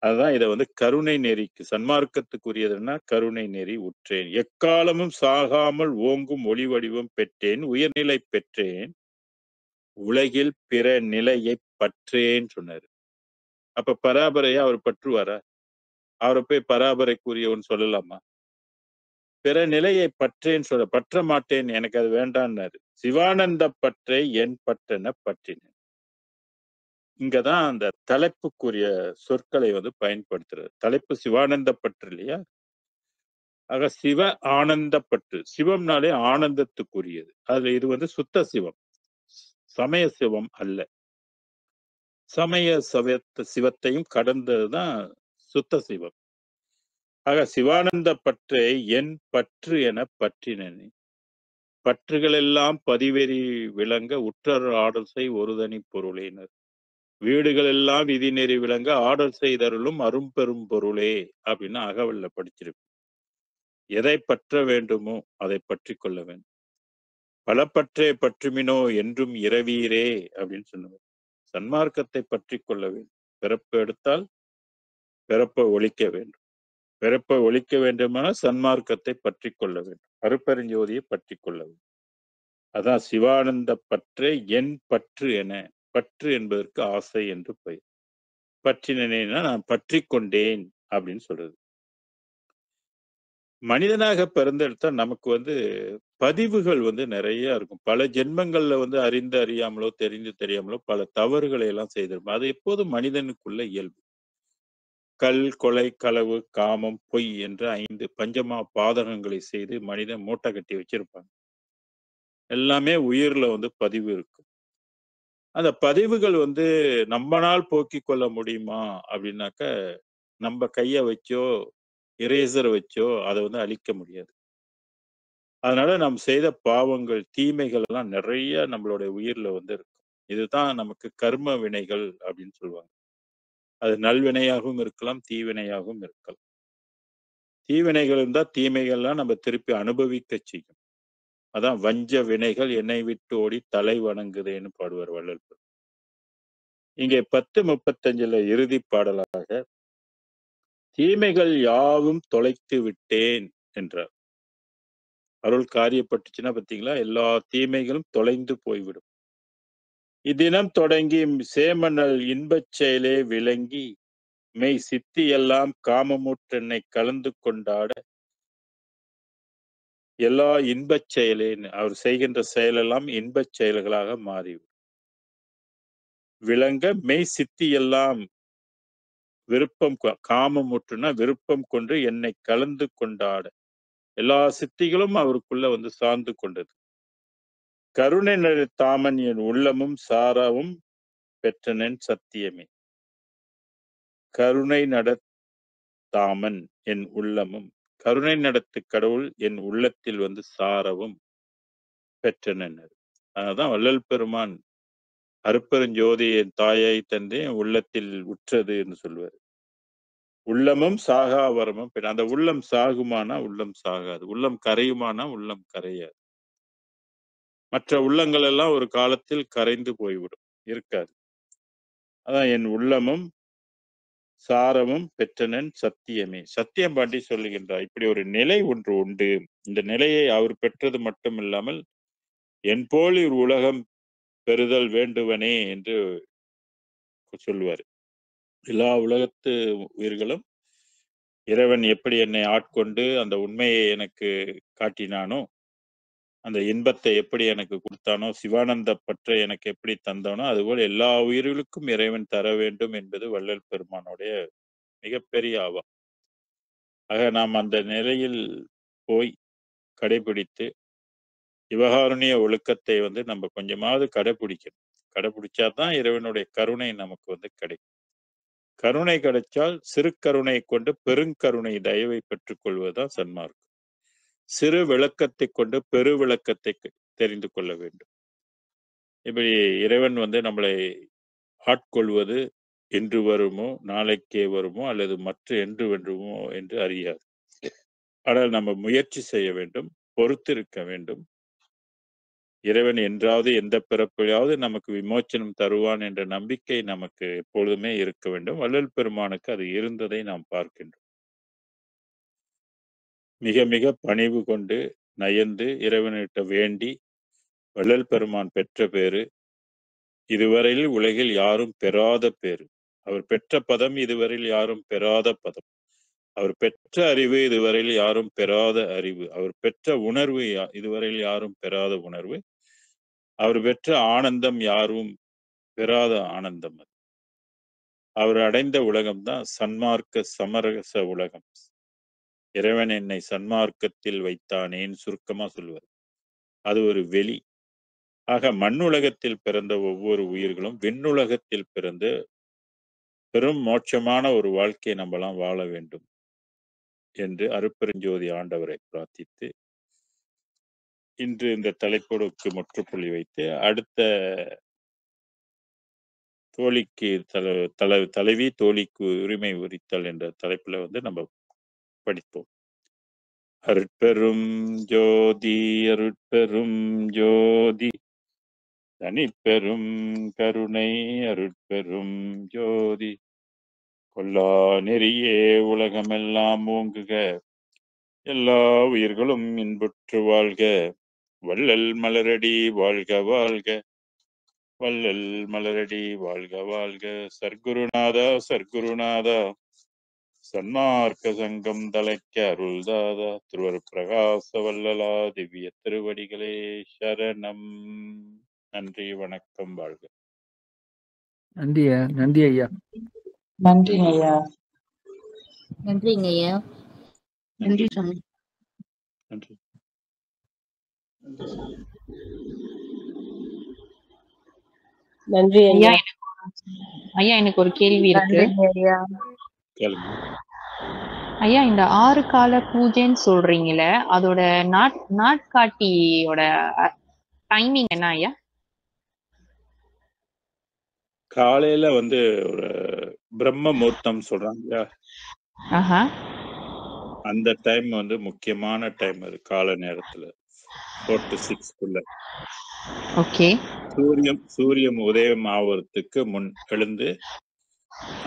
அதுதான் இதை கருணை நெறிக்கு சன்மார்க்கத்துக்குரியதுன்னா கருணை நெறி உற்றேன். எக்காலமும் சாகாமல் ஓங்கும் ஒளி வடிவம் பெற்றேன், உயர்நிலை பெற்றேன், உலகில் பிற நிலையை பற்றேன்னு சொன்னாரு. அப்ப பராபரையா அவர் பற்றுவாரா? அவரை போய் பராபரைக்குரியவன் சொல்லலாமா? பிற நிலையை பற்றேன்னு பற்ற மாட்டேன், எனக்கு அது வேண்டான்னாரு. சிவானந்த பற்றை என் பற்றென பற்றினேன். இங்க தான் அந்த தலைப்புக்குரிய சொற்களை வந்து பயன்படுத்துறாரு. தலைப்பு சிவானந்த பற்று இல்லையா? ஆக சிவ ஆனந்த பற்று. சிவம்னாலே ஆனந்தத்துக்குரியது. அதுல இது வந்து சுத்த சிவம். சமய சிவம் அல்ல. சமய சிவத்தையும் கடந்தது தான் சுத்த சிவம். ஆக சிவானந்த பற்றை என் பற்று என பற்றினேனே. பற்றுகளெல்லாம் பதிவெறி விளங்க உற்றர் ஆடல் செய் ஒருதனி பொருளேனர். வீடுகள் எல்லாம் விதிநெறி விளங்க ஆடல் செய்தருளும் அரும்பெரும் பொருளே அப்படின்னு அகவல்ல படிச்சிருக்கு. எதை பற்ற வேண்டுமோ அதை பற்றிக் கொள்ள வேண்டும். பலப்பற்றே பற்றுமினோ என்றும் இரவீரே அப்படின்னு சொன்னார். சன்மார்க்கத்தை பற்றிக் கொள்ள வேண்டும். பிறப்பு எடுத்தால் பிறப்பை ஒழிக்க வேண்டும். பிறப்பை ஒழிக்க வேண்டுமானால் சன்மார்க்கத்தை பற்றிக் கொள்ள வேண்டும். அருப்பெருஞ்சோதியை பற்றிக் கொள்ள வேண்டும். அதான் சிவானந்த பற்றை என் பற்று என. பற்று என்பதற்கு ஆசை என்று பெயர். பற்றினேன்னா நான் பற்றிக் கொண்டேன் அப்படின்னு சொல்றது. மனிதனாக பிறந்தெடுத்தா நமக்கு வந்து பதிவுகள் வந்து நிறைய இருக்கும். பல ஜென்மங்கள்ல வந்து அறிந்து அறியாமலோ, தெரிந்து தெரியாமலோ பல தவறுகளை எல்லாம் செய்திருப்போம். அது எப்போதும் மனிதனுக்குள்ள இயல்பு. கல், கொலை, களவு, காமம், பொய் என்ற 5 பஞ்சமா பாதகங்களை செய்து மனிதன் மூட்டை கட்டி வச்சிருப்பாங்க. எல்லாமே உயிர்ல வந்து பதிவு இருக்கும். அந்த பதிவுகள் வந்து நம்மனால் போக்கிக் கொள்ள முடியுமா அப்படின்னாக்க, நம்ம கைய வச்சோ, இரேசர் வச்சோ அத வந்து அழிக்க முடியாது. அதனால நாம் செய்த பாவங்கள், தீமைகள் எல்லாம் நிறைய நம்மளுடைய உயிர்ல வந்து இருக்கும். இதுதான் நமக்கு கர்ம வினைகள் அப்படின்னு சொல்லுவாங்க. அது நல்வினையாகவும் இருக்கலாம், தீவினையாகவும் இருக்கலாம். தீவினைகள் இருந்தா தீமைகள்லாம் நம்ம திருப்பி அனுபவிக்க செய்யும். அதான் வஞ்ச வினைகள் என்னை விட்டு ஓடி தலை வணங்குதேன்னு பாடுவார் வள்ளல் பெருமான். இங்கே 10:35 இறுதி பாடலாக தீமைகள் யாவும் தொலைத்து விட்டேன் என்றார். அருள் காரியப்பட்டுச்சுன்னா பார்த்தீங்களா, எல்லா தீமைகளும் தொலைந்து போய்விடும். இத்தினம் தொடங்கி சேமனல் இன்பச் செயலே விளங்கி மெய் சித்தி எல்லாம் காமமுற்றென்னை கலந்து கொண்டாட எல்லா இன்பச் செயலேன்னு அவர் செய்கின்ற செயலெல்லாம் இன்பச் செயல்களாக மாறிவிடும். விளங்க மெய் சித்தி எல்லாம் விருப்பம் காமமுற்றுனா விருப்பம் கொண்டு என்னை கலந்து கொண்டாட எல்லா சித்திகளும் அவருக்குள்ள வந்து சார்ந்து கொண்டது. கருணை நடு தாமன் என் உள்ளமும் சாராவும் பெற்றனன் சத்தியமே. கருணை நடத்தாமன் என் உள்ளமும் கருணை நடத்து கடவுள் என் உள்ளத்தில் வந்து சாரவும் பெற்றனன். அதான் வள்ளல் பெருமான் அருப்பெருஞ்சோதி என் தாயை தந்தை உள்ளத்தில் உற்றது என்று சொல்வார். உள்ளமும் சாகா வரமும் அந்த உள்ளம் சாகுமானா உள்ளம் சாகாது. உள்ளம் கரையுமானா உள்ளம் கரையாது. மற்ற உள்ளங்கள் எல்லாம் ஒரு காலத்தில் கரைந்து போய்விடும். இருக்காது. அதான் என் உள்ளமும் சாரமும் பெற்றனன் சத்தியமே. சத்தியம் பாண்டி சொல்லுகின்றார். இப்படி ஒரு நிலை ஒன்று உண்டு. இந்த நிலையை அவர் பெற்றது மட்டும் இல்லாமல் என் போல் உலகம் பெறுதல் வேண்டுவனே என்று சொல்லுவார். எல்லா உலகத்து உயிர்களும் இறைவன் எப்படி என்னை ஆட்கொண்டு அந்த உண்மையை எனக்கு காட்டினானோ, அந்த இன்பத்தை எப்படி எனக்கு கொடுத்தானோ, சிவானந்த பற்றை எனக்கு எப்படி தந்தானோ, அதுபோல் எல்லா உயிர்களுக்கும் இறைவன் தர வேண்டும் என்பது வள்ளல் பெருமானுடைய மிகப்பெரிய ஆவா. ஆக நாம் அந்த நிலையில் போய் கடைபிடித்து சிவகாருண்ய ஒழுக்கத்தை வந்து நம்ம கொஞ்சமாவது கடைபிடிக்கணும். கடைபிடிச்சாதான் இறைவனுடைய கருணை நமக்கு வந்து கிடைக்கும். கருணை கிடைச்சால் சிறு கருணை கொண்டு பெருங்கருணை தயவை பெற்றுக் கொள்வதுதான் சன்மார்க்கம். சிறு விளக்கத்தை கொண்டு பெரு விளக்கத்தை தெரிந்து கொள்ள வேண்டும். இப்படி இறைவன் வந்து நம்மளை ஆட்கொள்வது என்று வருமோ, நாளைக்கே வருமோ, அல்லது மற்ற என்று வென்றுமோ என்று அறியாது. ஆனால் நம்ம முயற்சி செய்ய வேண்டும், பொறுத்திருக்க வேண்டும். இறைவன் என்றாவது எந்த பிறப்பிலாவது நமக்கு விமோச்சனம் தருவான் என்ற நம்பிக்கை நமக்கு எப்பொழுதுமே இருக்க வேண்டும். வள்ளல் பெருமானுக்கு அது இருந்ததை நாம் பார்க்கின்றோம். மிக மிக பணிவு கொண்டு நயந்து இறைவனிட்ட வேண்டி வள்ளல் பெருமான் பெற்ற பேரு இதுவரையில் உலகில் யாரும் பெறாத பேரு. அவர் பெற்ற பதம் இதுவரையில் யாரும் பெறாத பதம். அவர் பெற்ற அறிவு இதுவரையில் யாரும் பெறாத அறிவு, அவர் பெற்ற உணர்வு இதுவரையில் யாரும் பெறாத உணர்வு, அவர் பெற்ற ஆனந்தம் யாரும் பெறாத ஆனந்தம். அவர் அடைந்த உலகம் தான் சன்மார்க்க சமரச உலகம். இறைவன் என்னை சன்மார்க்கத்தில் வைத்தானேன்னு சுருக்கமா சொல்லுவார். அது ஒரு வெளி. ஆக மண்ணுலகத்தில் பிறந்த ஒவ்வொரு உயிர்களும் விண்ணுலகத்தில் பிறந்து பெரும் மோட்சமான ஒரு வாழ்க்கையை நம்மலாம் வாழ வேண்டும் என்று அருட்பெருஞ்சோதி ஆண்டவரை பிரார்த்தித்து இன்று இந்த தலைப்போடுக்கு முற்றுப்புள்ளி வைத்து அடுத்த தோழிக்கு தலைவி தோழிக்கு உரிமை உரித்தல் என்ற தலைப்புல நம்ம படிப்போம். அருட்பெரும் ஜோதி அருட்பெரும் ஜோதி தனிப்பெரும் கருணை அருட்பெரும் ஜோதி கொல்லா நெறியே உலகமெல்லாம் ஓங்குக எல்லா உயிர்களும் இன்புற்று வாழ்க வள்ளல் மலரடி வாழ்க வாழ்க வள்ளல் மலரடி வாழ்க வாழ்க. சர்க்குருநாதா சர்க்குருநாதா சன்மார்க்க சங்கம் தலைக்க அருள்தாதா திருவர் பிரகாச வல்லலா திவ்ய திருவடிகளே சரணம். நன்றி, வணக்கம், வாழ்க. நன்றி நன்றி ஐயா. நன்றி ஐயா. நன்றிங்க ஐயா. நன்றி சாமி. நன்றி. நன்றி ஐயா. ஐயா எனக்கு ஒரு கேள்வி இருக்கு ஐயா. இந்த 6 கால பூஜைன்னு சொல்றீங்களே, அதோட நாட்காட்டியோட டைமிங் என்ன ஐயா? காலையில ஒரு பிரம்ம முகூர்த்தம் சொல்றாங்க. அந்த டைம் முக்கியமான டைம். அது கால நேரத்துல 4 to 6 ஓகே. சூரியன் உதயம் ஆவறதுக்கு முன் எழுந்து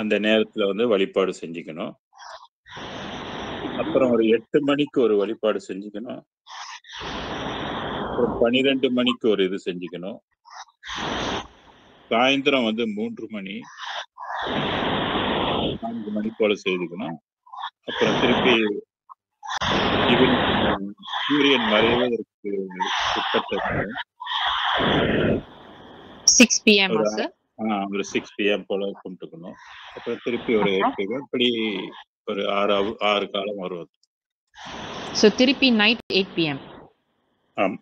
அந்த நேரத்துல வழிபாடு செஞ்சுக்கணும். அப்புறம் ஒரு 8 மணிக்கு ஒரு வழிபாடு செஞ்சுக்கணும். அப்புறம் 12 மணிக்கு ஒரு இது செஞ்சுக்கணும். சாயந்தரம் 3 மணி 4 மணி போல செய்துக்கணும். அப்புறம் திருப்பி சூரியன் மறைவதற்கு கிட்டத்தட்ட 6 PM ஒரு 6 PM போல கும்பிட்டுக்கணும். அப்புறம் திருப்பி ஒரு 8 இப்படி ஒரு 6 காலம் வரும். சோ திருப்பி நைட் 8 PM. ஆமா.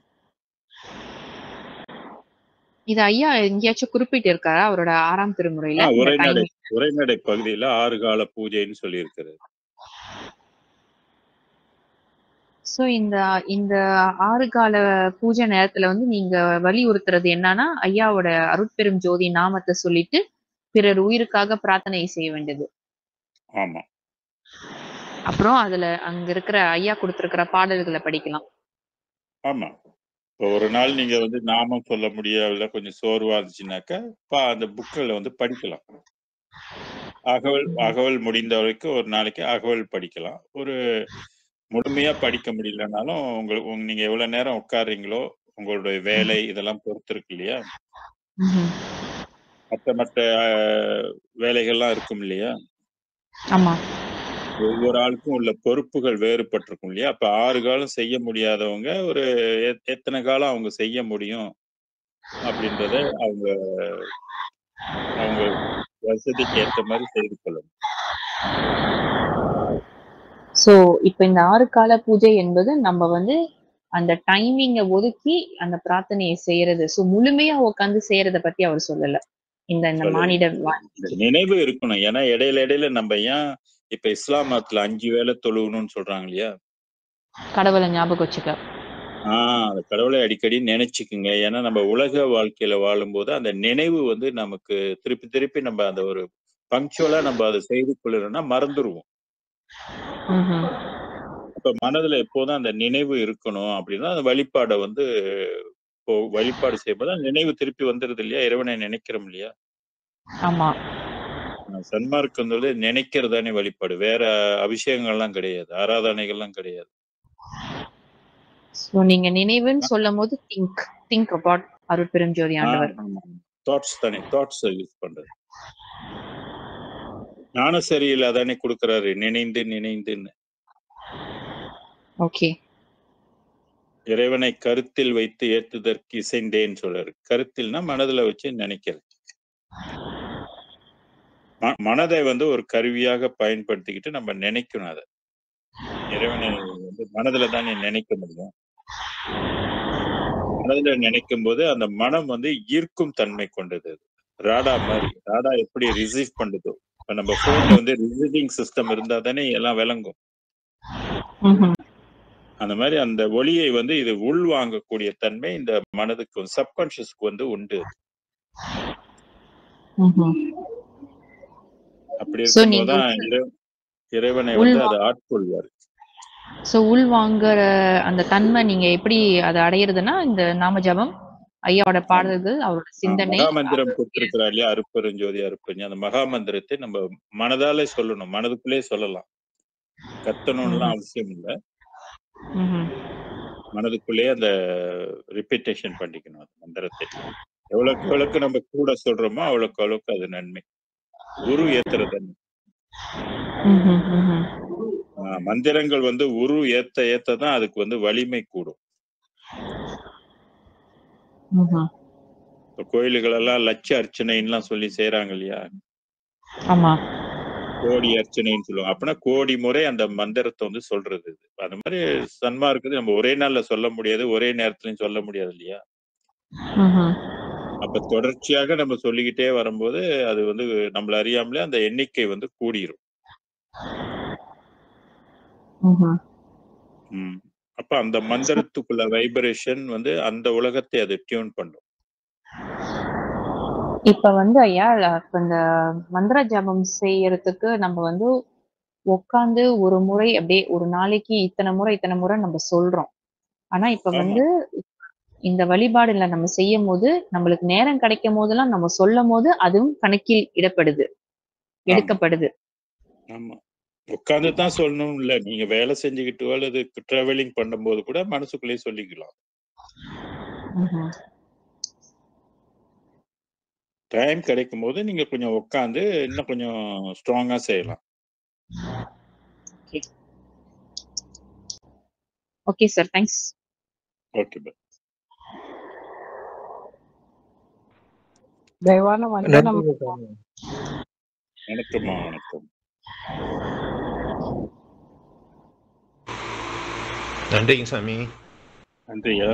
இது ஐயா எங்கேயாச்சும் குறிப்பிட்டு இருக்காரா அவரோட 6ஆம் திருமுறையில? உரைநடை பகுதியில 6 கால பூஜைன்னு சொல்லி இருக்கிறது. சோ இந்த 6 கால பூஜை நேரத்துல நீங்க வலியுறுத்துறது என்னன்னா, ஐயாவோட அருட்பெரும் ஜோதி நாமத்தை சொல்லிட்டு பிறர் உயிருக்காக பிரார்த்தனை செய்ய வேண்டியது. ஆமா. அப்புறம் அதுல அங்க இருக்கிற ஐயா கொடுத்திருக்கிற பாடல்களை படிக்கலாம். ஆமா. இப்போ ஒரு நாள் நீங்க நாமம் சொல்ல முடியல, கொஞ்சம் சோர்வா இருந்துச்சுனாக்கா அந்த புக்கில் படிக்கலாம். அகவல் முடிந்த வரைக்கும் ஒரு நாளைக்கு அகவல் படிக்கலாம். ஒரு முழுமையா படிக்க முடியலனாலும் நீங்க எவ்வளவு நேரம் உட்கார்றீங்களோ உங்களுடைய வேலை இதெல்லாம் பொறுத்து இருக்கு இல்லையா. மற்ற வேலைகள்லாம் இருக்கும் இல்லையா. ஆமா. ஒவ்வொரு ஆளுக்கும் உள்ள பொறுப்புகள் வேறுபட்டிருக்கும் இல்லையா. அப்ப 6 காலம் செய்ய முடியாதவங்க ஒரு எத்தனை காலம் அவங்க செய்ய முடியும் அப்படின்றத அவங்க வசதிக்கு ஏற்ற மாதிரி செய்து கொள்ளணும். சோ இப்ப இந்த 6 கால பூஜை என்பது நம்ம அந்த டைமிங்க ஒதுக்கி அந்த பிரார்த்தனையை செய்யறது. சோ முழுமையா உட்காந்து செய்யறத பத்தி அவர் சொல்லல. இந்த மானிட நினைவு இருக்கணும். ஏன்னா இடையில நம்ம ஏன் இப்ப இஸ்லாம் மதத்துல 5 வேளை தொழுகணும்னு சொல்றாங்க இல்லையா. கடவுளை ஞாபகம் வச்சுக்க. அந்த கடவுளை அடிக்கடி நினைச்சுக்குங்க. ஏன்னா நம்ம உலக வாழ்க்கையில வாழும்போது அந்த நினைவு நமக்கு திருப்பி நம்ம அந்த ஒரு பங்க்சுவலா நம்ம அதை செய்து கொள்ளணும்னா மறந்துடுவோம். அப்ப மனதுல எப்போதும் அந்த நினைவு இருக்கணும் அப்படின்னா அந்த வழிபாடை இப்போ வழிபாடு செய்யும்போது நினைவு திருப்பி வந்துருது இல்லையா. இறைவனை நினைக்கிறோம் இல்லையா. ஆமா. சன்மார்க்கங்கிறது நினைக்கிறதானே வழிபாடு. வேற அபிஷேகங்கள்லாம் கிடையாது, ஆராதனைகள்லாம் கிடையாது. சோ நீங்க நினைவுன்னு சொல்லும் போது திங்க் அபௌட் அருட்பெருஞ்சோதி ஆண்டவர். தாட்ஸ் தானே, தாட்ஸ் யூஸ் பண்றது. ஞானசரியில் அதானே கொடுக்கிறாரு, நினைந்து நினைந்துன்னு. ஓகே. இறைவனை கருத்தில் வைத்து ஏத்துதற்கு இசைந்தேன்னு சொல்றாரு. கருத்தில்னா மனதுல வச்சு நினைக்கிறது. மனதை வந்து ஒரு கருவியாக பயன்படுத்திக்கிட்டு நம்ம நினைக்கணும். அதை இறைவனை வந்து மனதுல தானே நினைக்க முடியும். மனதுல நினைக்கும் போது அந்த மனம் வந்து ஈர்க்கும் தன்மை கொண்டது. ராடா மாதிரி. ராடா எப்படி ரிசீவ் பண்ணுதோ, இப்ப நம்ம போன்ல வந்து ரிசீவிங் சிஸ்டம் இருந்தா தானே எல்லாம் விளங்கும். அந்த மாதிரி அந்த ஒளியை வந்து இது உள் வாங்கக்கூடிய தன்மை இந்த மனதுக்கு, சப்கான்சியஸ்க்கு வந்து உண்டு. அப்படி இருக்கும்போதுதான் இறைவனை வந்து அதை ஆட்கொள்வார். சோ உள் வாங்குற அந்த தன்மை நீங்க எப்படி அதை அடையிறதுன்னா, இந்த நாம ஜபம், ஐயாவோட பாடல்கள், அவரோட சிந்தனை, மகாமந்திரம் கொடுத்திருக்கிறா இல்லையா, அருப்பெருஞ்சோதி அருப்பெருஞ்சோதி, அந்த மகாமந்திரத்தை நம்ம மனதாலே சொல்லணும். மனதுக்குள்ளே சொல்லலாம். கத்தணும்லாம் அவசியம் இல்லை. மனதுக்குள்ளே அந்த ரிப்பீட்டேஷன் பண்ணிக்கணும் அந்த மந்திரத்தை. எவ்வளவுக்கு எவ்வளவுக்கு நம்ம கூட சொல்றோமோ அவ்வளவுக்கு அவ்வளவுக்கு அது நன்மை. உரு ஏத்துறது. மந்திரங்கள் வந்து உரு ஏத்த ஏத்ததான் அதுக்கு வந்து வலிமை கூடும். கோயில்கள் எல்லாம் லட்ச அர்ச்சனைன்னு சொல்லி செய்யறாங்க இல்லையா, கோடி அர்ச்சனைன்னு சொல்லுவாங்க. அப்படின்னா கோடி முறை அந்த மந்திரத்தை வந்து சொல்றது. அந்த மாதிரி சன்மார்க்கத்தை நம்ம ஒரே நாள்ல சொல்ல முடியாது, ஒரே நேரத்துலயும் சொல்ல முடியாது இல்லையா. அப்ப தொடர்ச்சியாக நம்ம சொல்லிக்கிட்டே வரும்போது அது வந்து நம்மள அறியாமலே அந்த எண்ணிக்கை வந்து கூடிரும். அப்ப அந்த மந்திரத்துக்குள்ள வைப்ரேஷன் வந்து அந்த உலகத்தை அது டியூன் பண்ணும். இப்ப வந்து ஐயா, இந்த மந்திர ஜபம் செய்யறதுக்கு நம்ம வந்து உட்கார்ந்து ஒரு முறை அப்படியே ஒரு நாளைக்கு இத்தனை முறை நம்ம சொல்றோம். ஆனா இப்ப வந்து இந்த வழிபாடுல நம்ம செய்யும் போது, நம்மளுக்கு நேரம் கிடைக்கும் போதெல்லாம் நம்ம சொல்லும் போது அதுவும் கணக்கில் எடுக்கப்படுது. ஆமா, உட்கார்ந்து தான் சொல்லணும் இல்ல, நீங்க வேலை செஞ்சுக்கிட்டு அல்லது டிராவலிங் பண்ணும்போது கூட மனசுக்குள்ளே சொல்லிக்கலாம். டைம் கிடைக்கும் போது நீங்க கொஞ்சம் உட்கார்ந்து இன்னும் கொஞ்சம் ஸ்ட்ராங்கா செய்யலாம். Okay sir, thanks. Okay bye. தயவான வந்தனம். வணக்கம்மா. வணக்கம். நன்றிங்க சாமி. நன்றியா.